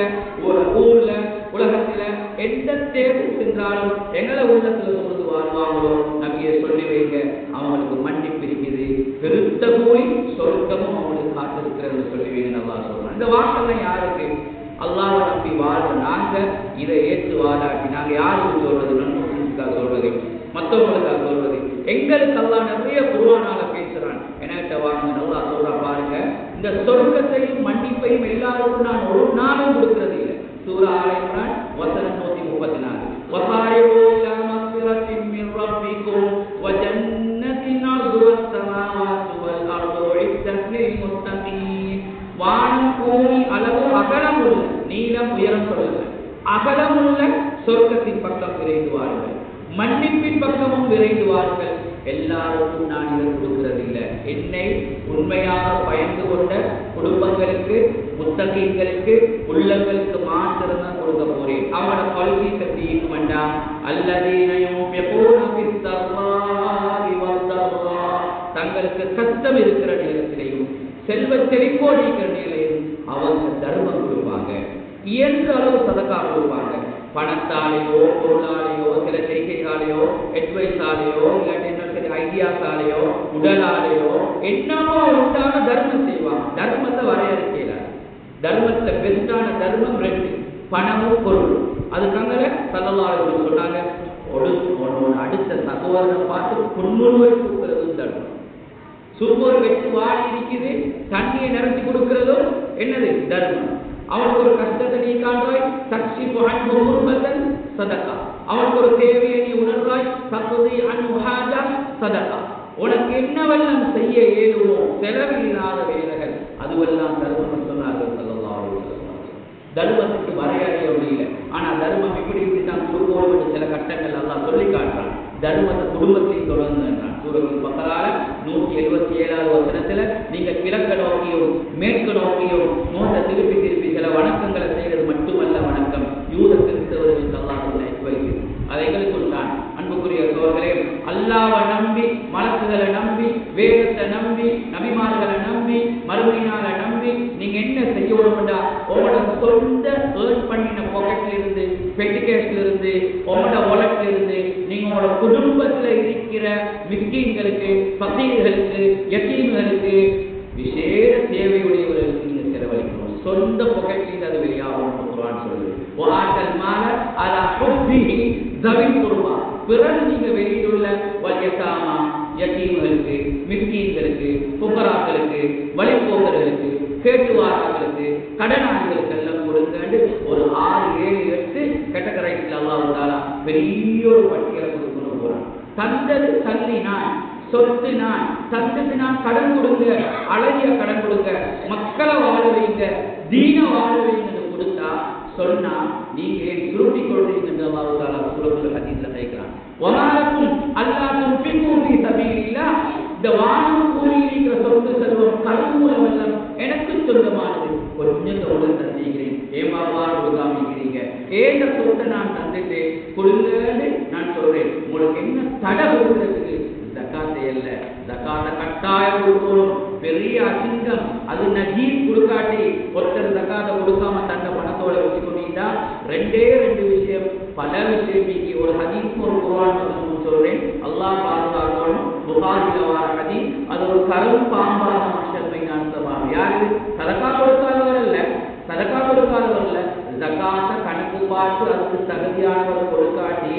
ஒரு ஊர்ல உலகத்துல எந்த தேர்வு சென்றாலும் எங்களை உள்ளத்துல சுமந்து வாழ்வாங்களோ நம்பிய சொல்லி வைங்க, அவங்களுக்கு மன்னிப்பு இருக்குது, பெருத்த கூலி சொர்க்கமும் அவங்களுக்கு காத்திருக்கிறது சொல்லி வைங்க. நல்லா சொல்றேன். இந்த வாக்கெல்லாம் யாருக்கு? அல்லாஹ்வை நம்பி வாழ்ற நாங்க இதை ஏற்று வாழாட்டி நாங்க யாருக்கு சொல்றது? நன்மைக்காக சொல்றது, மற்றவங்களுக்காக சொல்றது. எங்களுக்கு அல்லாஹ் நிறைய குர்ஆனால பேசுறான். என்கிட்ட வாங்க, நல்லா சொல்றா பாருங்க. இந்த சொர்க்கத்தையும் மன்னிப்பையும் எல்லாருக்கும் நான் ஒரு நாளும் கொடுக்கிறது இல்லை. சூரா ஆல இம்ரான் வசனம் 134. வஸாரிஉ இலா மக்ஃபிரத்தின் மின் ரப்பிக்கும் வ ஜன்னத்தின் அர்துஹா ஸமாவாத்து வல் அர்து உஇத்தத் லில் முத்தகீன். வானம் பூமி அளவு அகலமுள்ள, நீளம் உயரம் சொல்லுங்க, அகலமுள்ள சொர்க்கத்தின் பக்கம் விரைந்து வாருங்கள், மன்னிப்பின் பக்கமும் விரைந்து வாருங்கள். எல்லாருக்கும் நான் இதை கொடுக்கிறது இல்லை. என்னை உண்மையாக பயந்து கொண்ட குடும்பங்களுக்கு, முத்தகீன்களுக்கு, உள்ளங்களுக்கு மாத்திரம் தான் கொடுக்க போறேன். அவனோட பல்கி சக்தியும் வேண்டாம். அல்லதீனையும் தங்களுக்கு கஷ்டம் இருக்கிற நேரத்திலையும் செல்வ செழிப்போடு இருக்கிற நிலையிலும் அவங்க தர்மம் கொடுப்பாங்க, இயன்ற அளவு சதக்கா கொடுப்பாங்க. பணத்தாலேயோ பொருளாலேயோ சில செய்கைகளாலேயோ அட்வைஸாலேயோ இல்லாட்டி என்ன சரி ஐடியாஸாலேயோ உடலாலேயோ என்னமோ உண்டான தர்மம் செய்வாங்க. தர்மத்தை வரையறுக்கல. தர்மத்துல பெஸ்டான தர்மம் 2, பணமும் பொருளும். அதுக்காக ஸல்லல்லாஹு அலைஹி வஸல்லம் சொன்னாங்க, அடுத்த சகோதரனை பார்த்து புன்முறுவல் கொடுக்கிறதும் தர்மம். சுருமொரு வெட்டு வாடி இருக்குது, தண்ணியை நிரப்பி கொடுக்கிறதும் என்னது? தர்மம். அவனுக்கு ஒரு கஷ்டத்தை நீ காண்றாய், தக்ஷிஃபு அன்ஹு குர்பத்தன் சதகா. அவனுக்கு ஒரு தேவையை நீ உணர்றாய், தக்தி அன்ஹு ஹாஜா சதகா. உனக்கு என்னவெல்லாம் செய்ய இயலுமோ செலவில்லாத வேலைகள் அதுவெல்லாம் தர்மம் சொன்னார்கள் ஸல்லல்லாஹு அலைஹி வஸல்லம். தர்மத்துக்கு வரையறைய முடியல. ஆனா தர்மம் இப்படி இப்படித்தான் சுருக்கோடு சில கட்டங்கள் எல்லாம் சொல்லி காட்டுறான். தர்மத்தை குடும்பத்தையும் தொடர்ந்து என்றான். சூரத்துல் பக்ரால 177வது வசனத்துல நீங்க கிழக்க நோக்கியும் மேற்கு நோக்கியும் மோத திருப்பி திருப்பி சில வணக்கங்களை செய்யறது மட்டுமல்ல வணக்கம். யூத கிறிஸ்தவர்களுக்கு அல்லாஹ் சொன்ன வைத்து அதை எங்களுக்கு சொன்னான். அன்புக்குரிய சோழர்களே, அல்லாஹ்வை நம்பி, மலக்குகளை நம்பி, வேதத்தை நம்பி, நபிமார்களை நம்பி, மறுமையினால நம்பி நீங்க என்ன செய்யணும்டா, உங்களோட சொந்த ஏர்ன் பண்ணின பாக்கெட்ல இருந்து, பெட்டிகேஷ்ல இருந்து, உங்களோட வாலெட்ல இருந்து நீங்க உங்களோட குடும்பத்துல இருக்கிற மிஸ்கீன்களுக்கு, பசீர்களுக்கு, யத்தீம்களுக்கு, விசேஷ தேவையுடையவர்களுக்கு நீங்க செலவழிக்கணும். சொந்த பாக்கெட்ல அது வெளியாகும். குர்ஆன் சொல்லுது, வஆத்தல் மால அலா ஹுப்பிஹி தவில் குர்பா. பிறகு நீங்க வெளியிலுள்ள வல்யதாமா, யத்தீம்களுக்கு, மிஸ்கீன்களுக்கு, ஃபுகராக்களுக்கு, வழிபோக்கர்களுக்கு, கேட்டுவார்களுக்கு, கடனாளிகளுக்கு எல்லாம் கொடுங்க. ஒரு 6, 7, 8 கேட்டகரைஸ்ல அல்லாஹ் தஆலா பெரிய ஒரு பட்டியலை கொடுக்கணும் போறான். தந்தது தள்ளி நான், சொத்து நான், தந்தது நான், கடன் கொடுங்க, அழகிய கடன் கொடுங்க, மக்களை வாழ வைங்க, தீன வாழ வைங்கன்னு கொடுத்தா சொன்னா நீங்க ஏன் சுருட்டி கொள்றீங்க என்று அல்லாஹ் தஆலா சூரத்துல் ஹதீஸ்ல கேட்கிறான். வமாலக்கும் அல்லா துன்ஃபிகு ஃபீ சபீலில்லாஹ். இந்த வானம் கூறி இருக்கிற சொத்து செல்வம் கருமூலம் எல்லாம் எனக்கு சொந்தமானது. கொஞ்சம் உடல் தந்தீங்கிறேன், ஏமாவா கொடுக்காமீங்கிறீங்க. ஏந்த சொத்தை நான் தந்துட்டு கொடுங்கன்னு நான் சொல்றேன். உங்களுக்கு என்ன தடை கொடுக்கிறதுக்கு? ஜகாத்தை அல்ல, ஜகாத்தை கட்டாயம் கொடுக்கணும். பெரிய அசிங்கம் அது. நஜீப் கொடுக்காட்டி ஒருத்தர் ஜகாத்தை கொடுக்காம தன்னை பணத்தோட வச்சுக்கொண்டீங்கன்னா 2 விஷயம், பல விஷயம். ஒரு ஹதீஸ் ஒரு குர்ஆன் சொல்றேன், அல்லாஹ் பாதுகாக்கணும். புகாரில வர ஹதீஸ், அது ஒரு கரும் பாம்பான மனுஷன்மை நான் சொல்லுவாங்க. யாரு? சதகா கொடுக்காதவர் அல்ல, சதகா கொடுக்காதவர் அல்ல, ஜகாத்தை கணக்கு பார்த்து அதுக்கு தகுதியானவர் கொடுக்காட்டி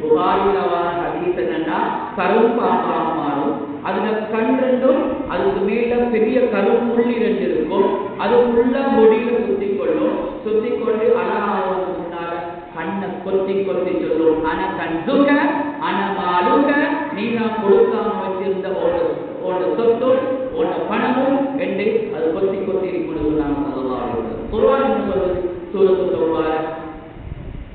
புகாரில வர ஹதீஸ் என்னன்னா கரும் பாம்பாக மாறும். அதுல கண் 2ம் அதுக்கு மேல பெரிய கருப்புள்ளி 2 இருக்கும். அது உள்ள முடியில சுத்திக்கொள்ளும். சுத்திக்கொண்டு அழகாவது முன்னால கண்ணை கொத்தி கொத்தி சொல்லும், அன கண்துக அன மாலுக, நீ நான் கொடுக்காம வச்சிருந்த உன்னோட சொத்தும் உன்னோட பணமும் என்று அது கொத்தி கொத்தி இருக்கணும். ஸல்லல்லாஹு அலைஹி வஸல்லம் குர்ஆன் என்ன சொல்றது? சூரத்து தௌபா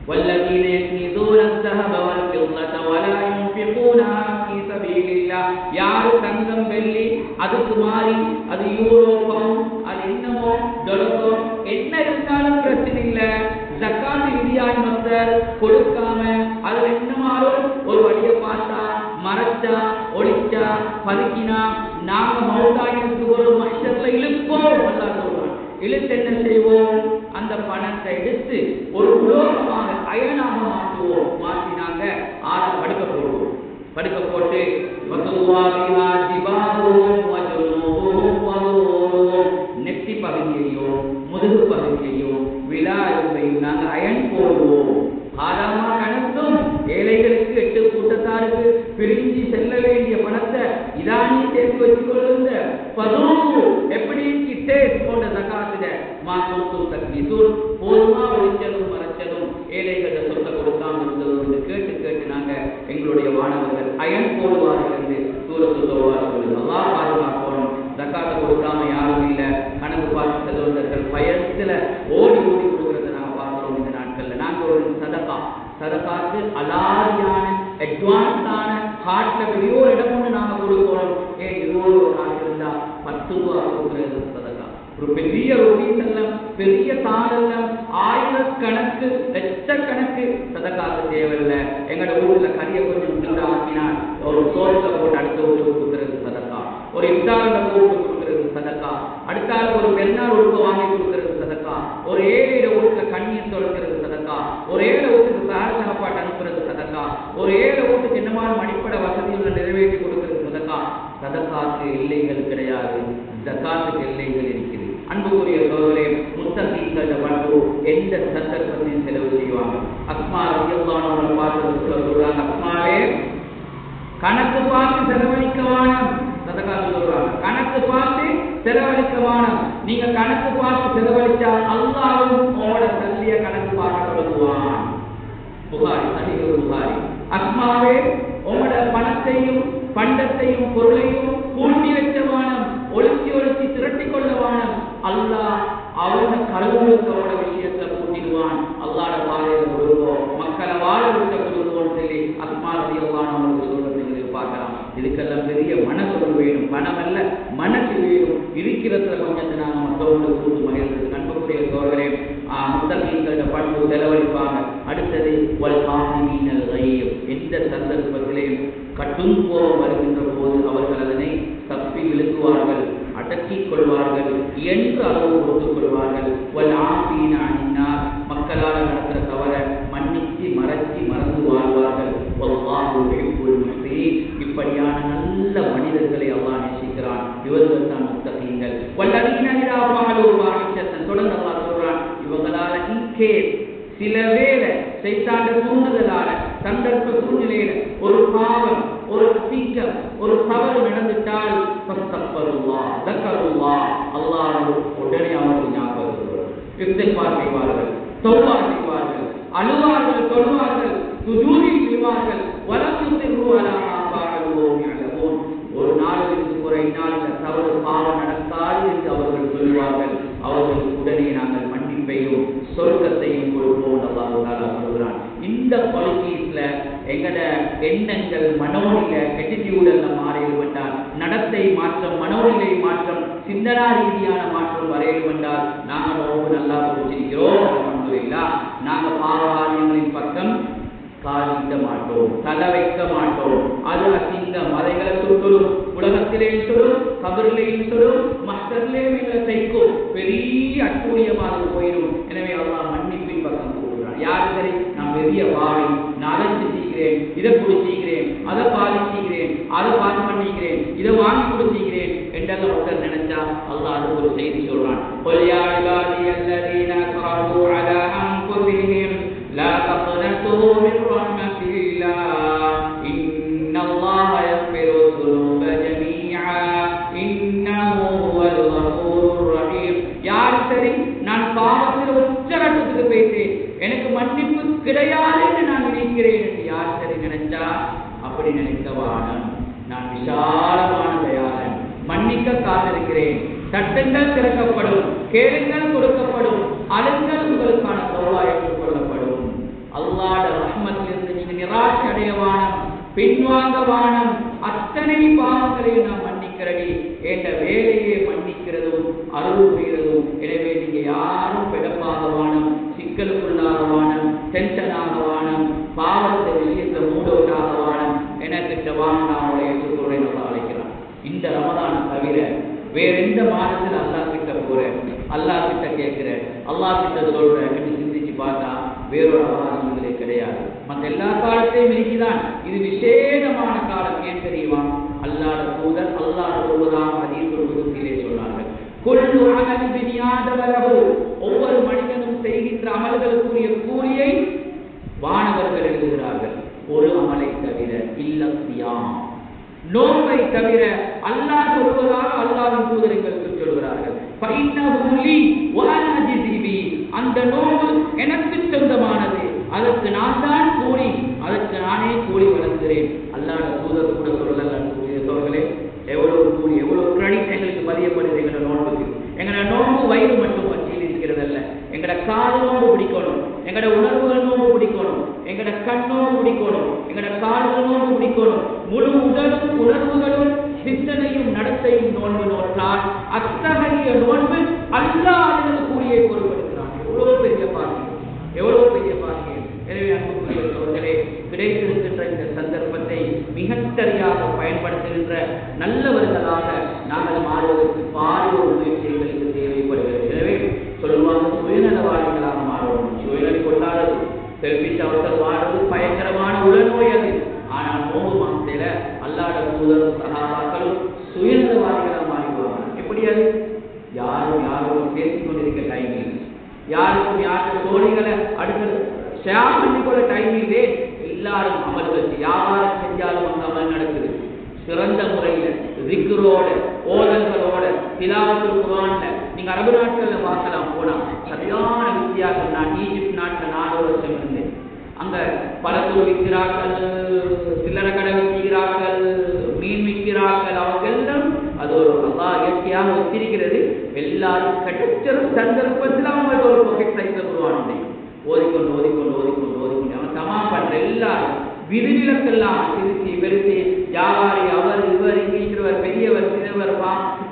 والذين يكنزون الذهب والفضة ولا ينفقونها في سبيل الله. யார் தங்கம் வெள்ளி அதுக்கு மாறி அது யூரோ பவுண்ட் அது என்னமோ டாலரோ என்ன இருந்தாலும் பிரச்சனை இல்லை, ஜக்காத் விதியாய் மத்தர் கொடுக்காம அது என்னமாரோ ஒரு வழியை பார்த்தா மறைச்சா ஒளிச்சா பதுக்கினா நாம மௌதாயினத்துக்கு ஒரு மஷர்ல இழுப்போம். நல்லா சொல்றோம், இழுத்து என்ன செய்வோம்? அந்த பணத்தை எடுத்து ஒரு உலோகமாக அயனாக மாற்றுவோம். மாற்றினாங்க ஆற படுக்க போடுவோம். படுக்க போட்டு நெத்தி பகுதியையோ முதுகு பகுதியையோ விழா எலும்பையும் நாங்கள் அயன் போடுவோம். ஆறாமா கணக்கும் ஏழைகளுக்கு 8 கூட்டத்தாருக்கு பிரிஞ்சு செல்ல வேண்டிய பணத்தை இதானி சேர்த்து வச்சுக் கொள்ளுங்க. எப்படி கிட்டே போன்ற சகாத்துல மாசூர் தக்னீசூர் போதுமா ஒழிச்சதும் மறைச்சதும் ஏழைகள சொத்தை கொடுக்காம இருந்தது கேட்டு கேட்டு நாங்க எங்களுடைய மாணவர்கள் அயன் போடுவார்கள் என்று சூரத்து தௌபா சொல்லுது. அல்லாஹ் பாதுகாக்கணும். ஜக்காத்தை கொடுக்காம யாரும் இல்லை. கணக்கு பார்த்து செல்வந்தர்கள் பயத்துல ஓடி ஓடி கொடுக்கறத நாங்க பார்க்கிறோம் இந்த நாட்கள்ல. நாங்க ஒரு சதகாத்து அலாதியான அட்வான்ஸான ஹார்ட்ல பெரிய ஒரு இடம் ஒன்று நாங்க கொடுக்கிறோம். ஏன் 20 நாள் இருந்தா 10 ரூபா கொடுக்கிறது சதகா. ஒரு பெரிய ரொட்டி செல்லம் பெரிய தாளெல்லாம் ஆயிரக்கணக்கு லட்சக்கணக்கு சதகாத்து தேவையில்லை. எங்களோட ஊர்ல கறியை கொஞ்சம் சின்னதாக்கினால் ஒரு சோறுல போட்டு அடுத்த ஊருக்கு கொடுக்கிறது சதகா. ஒரு இஃப்தார்ல போட்டு கொடுக்கிறது சதகா. அடுத்தால ஒரு பெருநாள் உடுப்பு வாங்கி கொடுக்கிறது சதகா. ஒரு ஏழையில வீட்டுல கண்ணீர் தொலைக்கிறது சதகா. ஒரு ஏழை வீட்டுக்கு சார் சாப்பாட்டு அனுப்புறது சதகா. ஒரு ஏழை வீட்டுக்கு என்னமான அடிப்படை வசதிகளை நிறைவேற்றி கொடுக்கிறது சதகா. சதகாக்கு எல்லைகள் கிடையாது, ஜகாத்துக்கு எல்லைகள் இருக்குது. அன்புக்குரிய சோதரே, முத்தகீன்கள பண்பு எந்த சந்தர்ப்பத்தையும் செலவு செய்வாங்க. அஸ்மா ரலியல்லாஹு அன்ஹா பார்த்து சொல்றாங்க, அஸ்மாவே கணக்கு பார்த்து செலவழிக்க வேணும். சதகாத்து சொல்றாங்க, கணக்கு பார்த்து செலவழிக்க வேணும். நீங்க கணக்கு பார்த்து செலவழிச்சா அல்லாஹ்வும் உங்களோட தள்ளிய கணக்கு பார்க்க சொல்லுவான். புகாரி, சஹீஹ் புகாரி. அஸ்மாவே உங்களோட பணத்தையும் பண்டத்தையும் பொருளையும் கூட்டி வைக்க வேணும், ஒளிச்சி ஒளிச்சி திரட்டி கொள்ள வேணும். அல்லாஹ் அவன கல்வனுக்கு அவனோட விஷயத்துல கூட்டிடுவான். அல்லாஹ்ட பாதையில கொடுப்போம், மக்களை வாழ விட்ட கொடுப்போம் சொல்லி அஸ்மா ரலியல்லாஹு அன்ஹா சொல்றது பார்க்கலாம். இதுக்கெல்லாம் பெரிய மனசு வேணும், பணம் அல்ல மனசு வேணும். இருக்கிறதுல கொஞ்சத்தை நாம மற்றவங்களுக்கு கூட்டு மகிழ்றது. அன்புக்குரிய சோழர்களே, முத்தகீன்கள பண்பு செலவழிப்பாங்க. அடுத்தது வல் காசிமீனல் கைப். எந்த சந்தர்ப்பத்திலேயும் கடும் கோபம் வருகின்ற போது அவர்கள் அதனை தப்பி விழுங்குவார்கள், அடக்கிக் கொள்வார்கள், என்று அளவு கொடுத்துக் கொள்வார்கள். வல் ஆஃபீன அனின்னாஸ். மக்களால் நடக்கிற தவற மன்னிச்சு மறைச்சி மறந்து வாழ்வார்கள். வல்லாஹு யுஹிப்புல் முஹ்சினீன். இப்படியான நல்ல மனிதர்களை அல்லாஹ் நேசிக்கிறான். இவர்கள் தான் முத்தகீன்கள். வல்லதீன இதா ஃபஅலூ ஃபாஹிஷத்தன். தொடர்ந்து அல்லாஹ் சொல்றான், இவங்களால இன்கே சில வேளை சைத்தான தூண்டுதலால சந்தர்ப்ப சூழ்நிலையில ஒரு பாவம், ஒரு அசிங்கம், ஒரு தவறு நடந்துட்டால் ஃபஸ்தக்ஃபிருல்லாஹ் தக்கருல்லாஹ், அல்லாஹ் உடனே அவருக்கு ஞாபகம் வருவார். இஸ்திக்பார் செய்வார்கள், தௌபா செய்வார்கள், அழுவார்கள், தொழுவார்கள், சுஜூதில் விழுவார்கள். வலம் யுஸிர்ரு அலா மா ஃபஅலூ வஹும் யஅலமூன். ஒரு நாளுக்கு ஒரு நாளில் தவறு பாவம் நடக்காது என்று அவர்கள் சொல்வார்கள். அவர்களுக்கு உடனே நாங்கள் மன்னிப்பையும் சொர்க்கத்தையும் கொடுப்போம் அல்லாஹ் தஆலா சொல்கிறான். இந்த பாலிட்டிக்ஸ்ல எங்கட எண்ணங்கள் மனோநிலை அட்டிடியூடல்ல மாறிவிட்டால், நடத்தை மாற்றம், மனோநிலை மாற்றம், சிந்தனா ரீதியான மாற்றம் வரையில்வென்றால் நாங்கள் ரொம்ப நல்லா புரிஞ்சிருக்கிறோம். அல்ஹம்துலில்லாஹ். நாங்கள் பாவகாரியங்களின் பக்கம் காலிட்ட மாட்டோம், தலை வைக்க மாட்டோம். அது அசிங்கம், மலைகளை சுட்டுடும், உலகத்திலேயும் சுடும், கபரிலேயும் சுடும், மஸ்தர்லேயும் எங்களை தைக்கும், பெரிய அட்டூழியமாக போயிடும். எனவே அல்லாஹ் மன்னிப்பின் பக்கம் கூறுகிறான். யாரு சரி, நான் பெரிய பாவி, நான் அதை செஞ்சுக்கிறேன், இதை குடிச்சிக்கிறேன், அதை பாதிச்சுக்கிறேன், அதை பாதி பண்ணிக்கிறேன், இதை வாங்கி குடிச்சிக்கிறேன் என்றெல்லாம் ஒருத்தர் நினைச்சா அல்லாஹ் அது ஒரு செய்தி சொல்றான். لا تقنطوا من رحمة الله إن الله يغفر الذنوب جميعا إنه هو الغفور الرحيم. யார் சரி, நான் பாவத்தில் உச்சகட்டத்துக்கு போயிட்டேன், எனக்கு மன்னிப்பு கிடையாது என்று நான் நினைக்கிறேன் என்று யார் சரி நினைச்சா, அப்படி நினைக்கவான நான் விசாலமான தயாரன், மன்னிக்க காத்திருக்கிறேன். சட்டங்கள் திறக்கப்படும், கேளுங்கள் கொடுக்கப்படும், அழுங்கள் உங்களுக்கான தௌபா ஏற்றுக்கொள்ளப்படும். அல்லாஹ்வுடைய ரஹ்மத்திலிருந்து நீங்க நிராசை அடையவானம், பின்வாங்கவானம். அத்தனை பாவங்களையும் நான் மன்னிக்கிறடி, என்ற வேலையை மன்னிக்கிறதும் அருள் புரிகிறதும். எனவே நீங்க யாரும் பெடப்பாகவானம், சிக்கலுக்குள்ளாகவானம், டென்ஷன் ஆகவானம், பாவத்தை விஷயத்தை மூடவுட்டாகவானம். எனக்கிட்ட வாங்க நான் அவங்களை ஏற்றுக்கொள்றேன் என்று அழைக்கிறான். இந்த ரமதானை தவிர வேற எந்த மாதத்தில் அல்லாஹ் கிட்ட போறேன், அல்லாஹ் கிட்ட கேட்கிறேன், அல்லாஹ் கிட்ட சொல்றேன் என்று சிந்திச்சு பார்த்தா வேறொரு அவகாசங்களே கிடையாது. மற்ற எல்லா காலத்தையும் இருக்குதான். இது விசேஷமான காலம். ஏன் தெரியுமா? அல்லாஹ் தூதர் அல்லாஹ் சொல்வதாக ஹதீஸுல் குத்ஸிலே சொன்னார்கள், குல்லு அமல் பினி ஆதம லஹு, ஒவ்வொரு மனிதனும் செய்கின்ற அமல்களுக்குரிய கூலியை வானவர்கள் எழுதுகிறார்கள். ஒரு அமலை தவிர, இல்ல சியாம், நோன்பை தவிர. அல்லாஹ் சொல்வதாக அல்லாஹ்வின் தூதர் எங்களுக்கு சொல்கிறார்கள், ஃபைன்னஹு லீ வ அனா அஜ்ஸி பிஹி, அந்த நோன்பு எனக்கு சொந்தமானது, அதற்கு நான் தான் கூலி, அதற்கு நானே கூலி வழங்குகிறேன். அல்லாஹ்வுடைய தூதர் கூட சொல்லல, எவ்வளவு கூலி, எவ்வளவு கிரெடிட் எங்களுக்கு பதியப்படுது எங்களோட நோன்புக்கு. எங்களோட நோன்பு வயிறு மட்டும் பற்றியில் இருக்கிறதல்ல, எங்களோட காது நோன்பு பிடிக்கணும், எங்களோட உணர்வுகள் நோன்பு பிடிக்கணும், எங்களோட கண் நோன்பு பிடிக்கணும், எங்களோட கால்கள் நோன்பு பிடிக்கணும். முழு உடலும் உணர்வுகளும் சிந்தனையும் நடத்தையும் நோன்பு நோற்றால் அத்தகைய நோன்பு அல்லாஹ் கூலியை பொருட்படுத்துகிறான். எவ்வளவு பெரிய பாக்கியம், எவ்வளவு பெரிய பாக்கியம். எனவே அன்புக்குரிய சகோதரர்களே, கிடைத்திருக்கின்ற இந்த சந்தர்ப்பத்தை மிகச்சரியாக பயன்படுத்துகின்ற நல்லவர்களாக நாங்கள் மாறுவதற்கு பாரிய முயற்சி எங்களுக்கு தேவைப்படுகிறது. எனவே சொல்லுவாங்க, சுயநலவாதிகளாக மாறுவோம். சுயநலி கொண்டாடுறது, செல்பிஷ் அவர்கள் வாழ்வது பயங்கரமான உடல்நோய் அது. ஆனால் நோம்பு மாசத்தில அல்லாஹ்வுடைய தூதரும் சஹாபாக்களும் சுயநலவாதிகளாக மாறிடுவாங்க. எப்படி அது? யாரும் யாரும் பேசிக் கொண்டிருக்க டைம் இல்லை, யாருக்கும் யாரும் தோழிகளை அடுத்த ஷேர் பண்ணிக்கொள்ள டைம் இல்லை. எல்லாரும் அமல்கள் வியாபாரம் செஞ்சாலும் அந்த அமல் நடக்குது சிறந்த முறையில், திக்ரோட, ஓதல்களோட, திலாவத்துல் குர்ஆன்ல. நீங்க அரபு நாட்கள்ல பார்க்கலாம், போனா சரியான வித்தியாசம். நான் ஈஜிப்ட் நாட்டில் 4 வருஷம் இருந்தேன். அங்க பழத்தூர் விற்கிறார்கள், சில்லறை கடை விற்கிறார்கள், மீன் விற்கிறார்கள். அவங்க எல்லாம் அது ஒரு அல்லாஹ் இயற்கையாக ஒத்திருக்கிறது. எல்லாரும் கிடைச்ச சந்தர்ப்பத்தில் அவங்களுக்கு ஒரு பாக்கெட் சைக்கிள் குர்ஆன் ஓதிக்கொண்டு ஓதிக்கொண்டு ஓதிக்கொண்டு ஓதிக்கொண்டு அவன் தமாம் பண்ற எல்லாரும் விதிவிலக்கெல்லாம் திருச்சி பெருசி வியாபாரி, அவர் இவர் இங்கிருக்கிறவர், பெரியவர் சிறுவர்,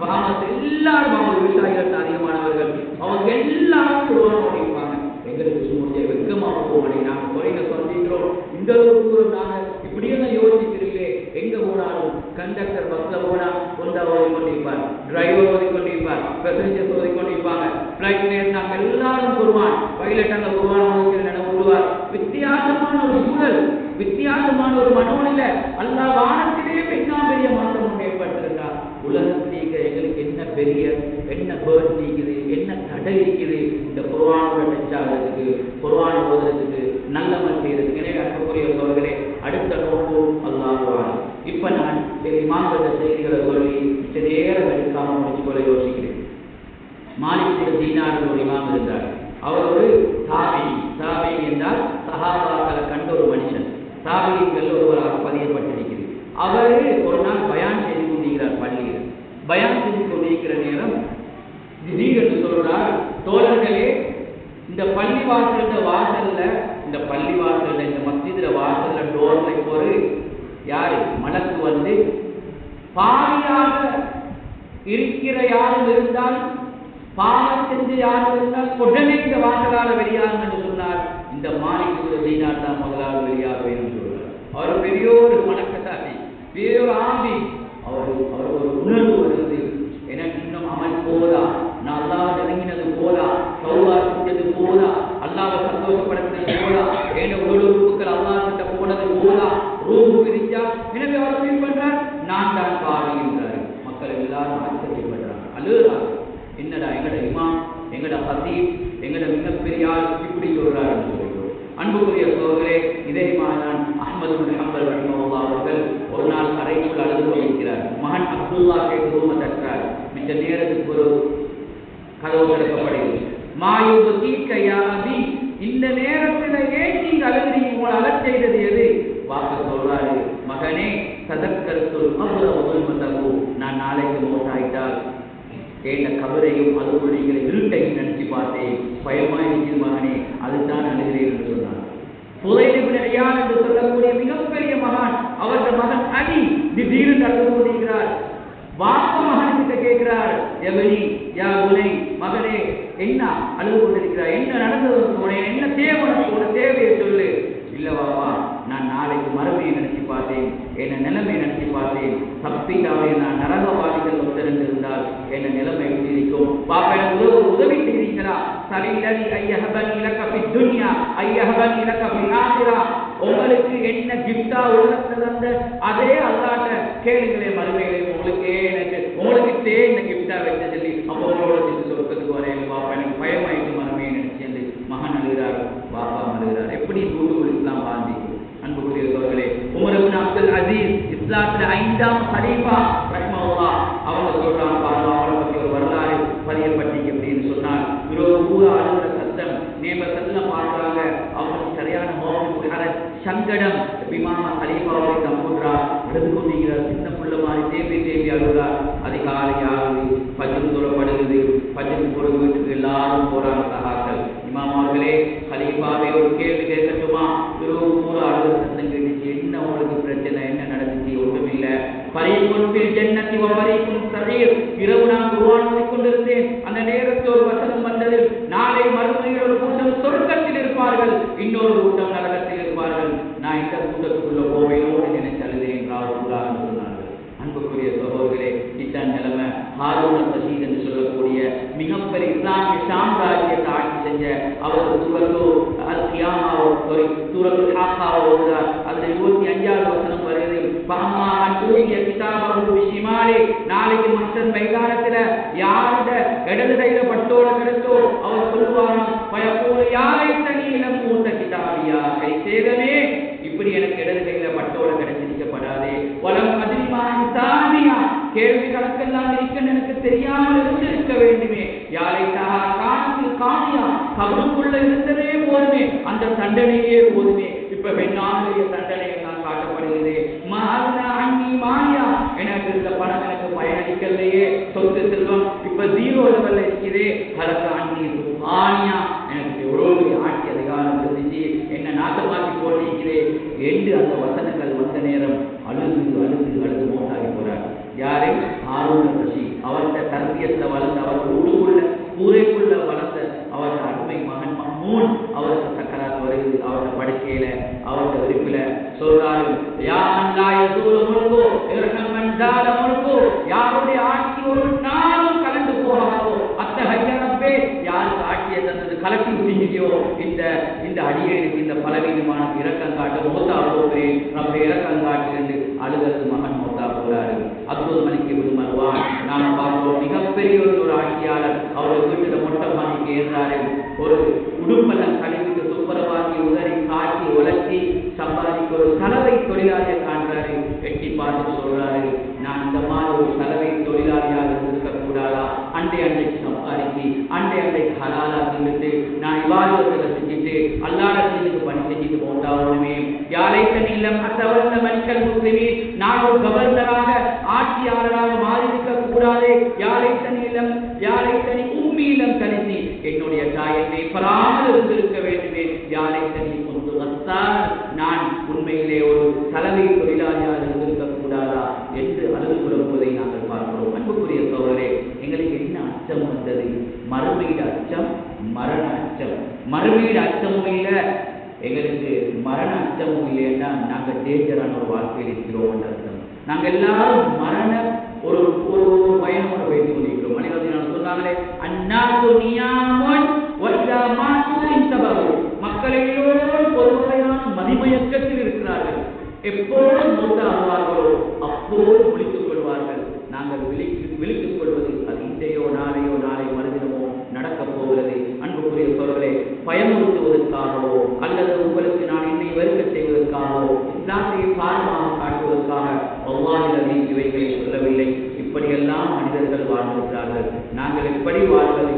பாமஸ் எல்லாரும் அவங்க விவசாயிகள் அதிகமானவர்கள். அவங்க எல்லாரும் குர்ஆன் ஓதிப்பாங்க. எங்களுக்கு சும்மா வெக்கமாக போகணே, நாங்கள் குறைங்க சொல்லிக்கிறோம். இந்த ஒரு தூரம் நாங்கள் இப்படியெல்லாம் யோசிக்கிறீங்களே. எங்க போனாலும் கண்டக்டர் பஸ்ல போனா கொண்டா ஓதிக்கொண்டிருப்பார், டிரைவர் ஓதிக்கொண்டிருப்பார், பேசஞ்சர்ஸ் ஓதிக்கொண்டிருப்பாங்க. பிளைட்ல நாங்கள் எல்லாரும் குர்ஆன், பைலட் அங்க குர்ஆன் ஓதிக்கிற விடுவார். வித்தியாசமான ஒரு சூழல், வித்தியாசமான ஒரு மனோநிலை. அல்லாஹ் வானத்திலே பெரிய மாற்றம் ஏற்பட்டிருந்தார். உலகத்திலே எங்களுக்கு என்ன பெரிய என்ன பேர்ட் இருக்குது, என்ன தடை இருக்குது இந்த குர்ஆனோட டச்சாகிறதுக்கு, குர்ஆன் ஓதுறதுக்கு, நல்லமல் செய்யறதுக்கு. எனவே அன்புக்குரிய சகோதரர்களே, அடுத்த நோக்கு அல்லாஹ். இப்ப நான் இமாம்கள செய்திகளை சொல்லி நேரம் எடுக்காம முடிச்சுக்கொள்ள யோசிக்கிறேன். மாலிக் தீனார் ஒரு இமாம் இருந்தார். அவர் ஒரு தாபி. தாபி என்றால் சஹாபாக்களை கண்ட ஒரு மனுஷன். தாபிகள் ஒருவராக பதியப்பட்டிருக்கிறது. அவர் ஒரு நாள் பயான் செய்து கொண்டிருக்கிறார் பள்ளியில். பயான் செய்து கொண்டிருக்கிற நேரம் திடீரென்று சொல்றார், தோழர்களே, இந்த பள்ளிவாசல்ல வாசல்ல, இந்த பள்ளிவாசல்ல, இந்த மஸ்ஜிதுல வாசல்ல டோர்ல ஒரு யாரு மலக்கு வந்து பாவியாக இருக்கிற யாரும் இருந்தால், பாவம் செஞ்சு யாரும் இருந்தால் உடனே இந்த வாசலால வெளியாகும் என்று சொன்னார். இந்த மாலிக் தீனார் தான் முதலாவது வெளியாக வேண்டும் சொல்றார். அவர் பெரிய ஒரு வணக்கசாலி, பெரிய ஒரு ஆபி. அவர் ஒரு உணர்வு வருது, எனக்கு இன்னும் அமல் போதா, நான் அல்லாஹ்வை நெருங்கினது போதா, தௌபா செஞ்சது போதா, அல்லாஹ்வை சந்தோஷப்படுத்தினது போதா, என் உடல் உறுப்புகள் அல்லாஹ் கிட்ட போனது போதா, ரூஹ் பிரிஞ்சா. எனவே அவர் ஃபீல் பண்றார், நான் தான் பாவி என்றார். மக்கள் எல்லாரும் ஆச்சரியப்படுறாங்க, அழுகிறாங்க. என்னடா எங்கட இமாம், எங்கட ஹதீப், எங்கட மிகப்பெரிய ஆள் இப்படி சொல்றாரு என்று சொல்லிக்கிறோம். அன்புக்குரிய சகோதரரே, இதே மாதான் அஹ்மது பின் ஹம்பல் ரஹிமஹுல்லாஹ் அவர்கள் ஒரு நாள் அறைக்குள் அழுது கொண்டிருக்கிறார். மகன் அப்துல்லா கேட்டு ரூமை தட்டுறார். மிச்ச நேரத்துக்கு ஒரு கதவு திறக்கப்படுகிறது. மாயுபு தீக்கையா அபி, இந்த நேரத்தில் ஏன் நீங்க அழுகிறீங்க, உங்களை அழச் செய்தது எது? வாக்கு சொல்றாரு, மகனே, சதக்கருத்துள் அவ்வளவு முதல்மத்தகு, நான் நாளைக்கு மோட்டாயிட்டால் ஏன கபரையும் அதுக்குரிய இருட்டையும் நினைச்சு பார்த்தேன், பயமா இருக்கிற மகனே, அதுதான் அழுகிறேன் என்று சொன்னார். புதைல் இப்னு இயாத் என்று சொல்லக்கூடிய மிகப்பெரிய மகான், அவரது மகன் அலி திடீரென்று அழுது கொண்டிருக்கிறார். வாப்பா மகன் கிட்ட கேட்கிறார், எவனி யா புனை, மகனே என்ன அழுது கொண்டிருக்கிறார், என்ன நடந்தது, என்ன தேவை, உன தேவையை சொல்லு. இல்ல வாப்பா, நான் நாளைக்கு மறுமையை நினைச்சு பார்த்தேன், என்ன நிலைமை நினைச்சு பார்த்தேன், தப்பிக்காவே நான் நரகவாதிகள் ஒத்திருந்திருந்தால் என்ன நிலைமை எப்படி இருக்கும். பாப்பா எனக்கு உதவி செய்கிறீங்களா? சலில்லதி ஐயஹபன் இலக துன்யா ஐயஹபன் இலக ஆகிரா. உங்களுக்கு என்ன கிஃப்டா உலகத்துல இருந்த அதே அல்லாட்ட கேளுங்களே மறுமையிலே, உங்களுக்கு இந்த கிஃப்டா வச்சு சொல்லி அப்போ உங்களோட சேர்ந்து சொர்க்கத்துக்கு வரையில் பாப்பா எனக்கு பயமாயிட்டு மறுமையை நினைச்சு அந்த மகன் அழுகிறார், பாப்பா அழுகிறார். எப்படி கூடுகள் இஸ்லாம் வாழ்ந்தீங்க அன்புக்குரியவர்களே. உமர் இப்னு அப்துல் அசீஸ் இஸ்லாத்துல 5ஆம் கலீஃபா ரஹ்மத்துல்லாஹ் அவங்க சொல்றாங்க, பாருங்க அவரை பத்தி ஒரு வரலாறு பதியப்பட்டீங்க அப்படின்னு சொன்னார். இரவு பூரா அழுகிற சத்தம், நேபத்தெல்லாம் பார்க்குறாங்க, அவங்களுக்கு சரியான சங்கடம். இமாம் கலீஃபாவை தம்புறார், அழுது கொண்டிருக்கிறார், சின்ன புள்ள மாதிரி தேவி அழுகிறார். அதிகாலை ஆகுது, பஜ்ர் தொழப்படுகிறது, பஜ்ர் பொழுது வீட்டுக்கு எல்லாரும் போறாங்க சஹாக்கள். இமாம் அவர்களே, கலீஃபாவே ஒரு கேள்வி கேட்கட்டுமா? இரவு பூரா அழுகிற சத்தம் கேட்டுச்சு, என்ன உங்களுக்கு பிரச்சனை, என்ன நடந்துச்சு? ஒன்றுமில்லை. பரீக்குன் ஜன்னதி வ பரீக்குன் ஸரீர். இரவு நான் குர்ஆன் ஓதிக் கொண்டிருந்தேன், அந்த நேரத்தில் ஒரு வசனம் வந்தது, நாளை மறுமையில் ஒரு கூட்டம் சொர்க்கத்தில் இருப்பார்கள், இன்னொரு கூட்டம் நரகத்தில் இருப்பார்கள், நான் இந்த கூட்டத்துக்குள்ள போவேனோடு நினைச்சு அழுதேன் என்று சொன்னார்கள். அன்புக்குரிய சகோதரர்களே, இத்தான் நிலைமை. ஹாரூன் அர்-ரஷீத் என்று சொல்லக்கூடிய மிகப்பெரிய இஸ்லாமிய சாம்ராஜ்யத்தை ஆட்சி செஞ்ச அவர் சூரத்துல் ஹாக்காவை ஓதுகிறார். அதில் 25வது வசனம் வருகிறது, ஃபஅம்மா மன் ஊதிய கிதாபஹு பிஷிமாலி. நாளைக்கு மஹ்ஷர் மைதானத்தில் யாருட இடது கையில பட்டோட கிடைத்தோ அவர் சொல்லுவாராம், ஃபயகூலு யா லைத்தனி லம் ஊத கிதாபியா, கை சேதமே, இப்படி எனக்கு இடது கையில பட்டோட கிடைச்சிருக்கப்படாதே. வலம் அதிகமா ஹிசாபியா, கேள்வி கணக்கெல்லாம் இருக்குன்னு எனக்கு தெரியாமல் இருந்திருக்க வேண்டுமே. யாரை காணத்தில் காணியா, கபருக்குள்ள இருந்ததே போதுமே, அந்த தண்டனையே போதுமே. இப்ப பெண்ணாளுடைய தண்டனை எல்லாம் காட்டப்படுகிறது. மஹல்னா அன்னி மாயா, எனக்கு இந்த பணம் எனக்கு பயனளிக்கலையே, சொத்து செல்வம் இப்ப 0 லெவல்ல இருக்கிறே. ஹலக அன்னி ஆனியா, எனக்கு எவ்வளவு ஆட்சி அதிகாரம் இருந்துச்சு, என்ன நாட்டமாக்கி போட்டிருக்கிறே என்று அந்த வசனங்கள் வந்த நேரம் அழுது அழுது அழுது மோட்டாகி போறார். யாரை? ஹாரூன் அர்-ரஷீத். அவருடைய தர்பியத்தை வளர்ந்த, அவர் ஊருக்குள்ள ஊரைக்குள்ள வளர்ந்த அவருடைய அருமை மகன் மஹ்மூன், அவருக்கு சக்கராத் வருகிறது. அவருடைய படுக்கையில அவருடைய விருப்பில சொல்றாரு, யா மன் லா யஸூலு முல்கு இர்ஹம் மன் ஜால முல்கு. யாருடைய ஆட்சி ஒரு நாளும் கலந்து போகாதோ, அத்தஹய்ய ரப்பே, யாருக்கு ஆட்சியை தந்தது கலட்டி விட்டீங்கயோ, இந்த அடியேனுக்கு இந்த பலவீனமான இரக்கம் காட்ட மோத்தா போகிறேன் ரப்பே, இரக்கம் காட்டு என்று அழுகிறது மகன் மோத்தா போகிறாரு. அப்துல் மலிக் இப்னு மர்வான் நாம பார்க்கிறோம், மிகப்பெரிய ஒரு ஆட்சியாளர். அவர் வீட்டுல மொட்டை மாடிக்கு ஏறாரு, ஒரு உடுப்பெல்லாம் கழிவுக்கு துப்புரவாக்கி உதறி காட்டி உலர்த்தி சம்பாதிக்க ஒரு சலவை தொழிலாளியை காண்றாரு. எட்டி பார்த்து சொல்றாரு, நான் இந்த மாதிரி ஒரு சலவை தொழிலாளியாக இருக்கக்கூடாதா? அண்டைக்கு சம்பாதிச்சு அண்டைக்கு ஹலாலா தின்னுட்டு நான் இவாதத்தை செஞ்சுட்டு அல்லாஹ்வுக்கு பணி செஞ்சுட்டு போட்டாலுமே, யாரை தனிலம் அத்தவல்ல மனிதர்கள் முஸ்லிமீ, நான் ஒரு கவர்னராக ஆட்சியாளராக மாறி இருக்க கூடாதே. யாரை தனி உம்மீலம் தனித்து என்னுடைய தாய் என்னை பராமல் இருந்திருக்க வேண்டுமே. யாரை தனி கொண்டு வந்தால் நான் உண்மையிலே ஒரு தலைமை தொழிலாளியாக இருந்திருக்க கூடாதா என்று அழுது கொள்வதை நாங்கள் பார்க்கிறோம். அன்புக்குரிய சோழரே, எங்களுக்கு என்ன அச்சம் வந்தது? மறுமையிட அச்சம், மரண அச்சம். மறுமையிட அச்சமும் இல்லை, எங்களுக்கு மரண அச்சமும் இல்லைன்னா நாங்கள் டேஞ்சரான ஒரு வாழ்க்கையில் இருக்கிறோம் என்ற அர்த்தம். நாங்கள் எல்லாரும் மரண ஒரு பயணோட வைத்துக் கொண்டிருக்கிறோம். மனிதர்கள் சொன்னாங்களே, அன்னாது நியாமன் வஜா மாத்துவின் தபவு. மக்கள் எல்லோரும் பொதுவான மதிமயக்கத்தில் இருக்கிறார்கள். எப்போது மூத்த ஆவார்களோ அப்போது விழித்துக் கொள்வார்கள். நாங்கள் விழித்துக் கொள்வது அது இன்றையோ நாளையோ நாளை மறுதினமோ நடக்கப் போகிறது. அன்புக்குரிய சோழர்களே, பயமுறுத்துவதற்காகவோ அல்லது உங்களுக்கு நான் என்னை வெறுக்க செய்வதற்காகவோ இஸ்லாத்தை பாரமாக காட்டுவதற்காக அல்லாஹ்வின் இவைகளை சொல்லவில்லை. இப்படியெல்லாம் மனிதர்கள் வாழ்ந்திருக்கிறார்கள். நாங்கள் எப்படி வாழ்வது?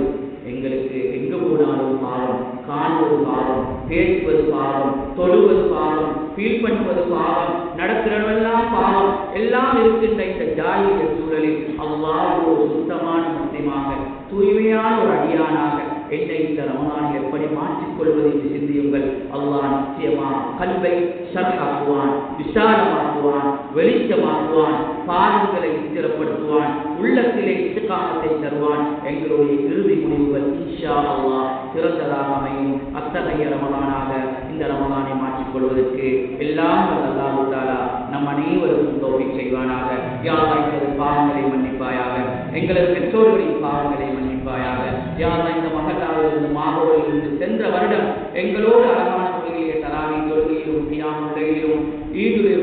எங்களுக்கு எங்கு போனாலும் பாவம், காணுவது பாவம், பேசுவது பாவம், தொழுவது பாவம், ஃபீல் பண்ணுவது பாவம், நடக்கிறதெல்லாம் பாவம் எல்லாம் இருக்கின்ற இந்த ஜாலிய சூழலில் அல்லாஹ் ஒரு சுத்தமான முஸ்லிமாக தூய்மையான ஒரு அடியானாக என்னை இந்த ரமலானில் எப்படி மாற்றிக்கொள்வது என்று சிந்தியுங்கள். அல்லாஹ் நிச்சயமாக கல்வை ஷர்ஹாக்குவான், விசாலமாக்குவான், வெளிச்சமாக்குவான், பாவங்களை ஸ்திரப்படுத்துவான், உள்ளத்திலே இஸ்திகாமத்தை தருவான். எங்களுடைய இறுதி முடிவுகள் இன்ஷா அல்லாஹ் சிறந்ததாக அமையும். அத்தகைய ரமலானாக இந்த ரமலானை மாற்றிக்கொள்வதற்கு எல்லாம் அல்லாஹ் தஆலா நம் அனைவருக்கும் தௌஃபீக் செய்வானாக. யா அல்லாஹ் எங்களது பாவங்களை மன்னிப்பாயாக, எங்களது பெற்றோர்களின் பாவங்களை மன்னிப்பாயாக. யா அல்லாஹ் இந்த மகத்தாவிலிருந்து மாகோலிலிருந்து சென்ற வருடம் எங்களோடு அழகான தொழுகையிலே தராவி தொழுகையிலும் கியாமுல் லைலிலும் ஈதுடைய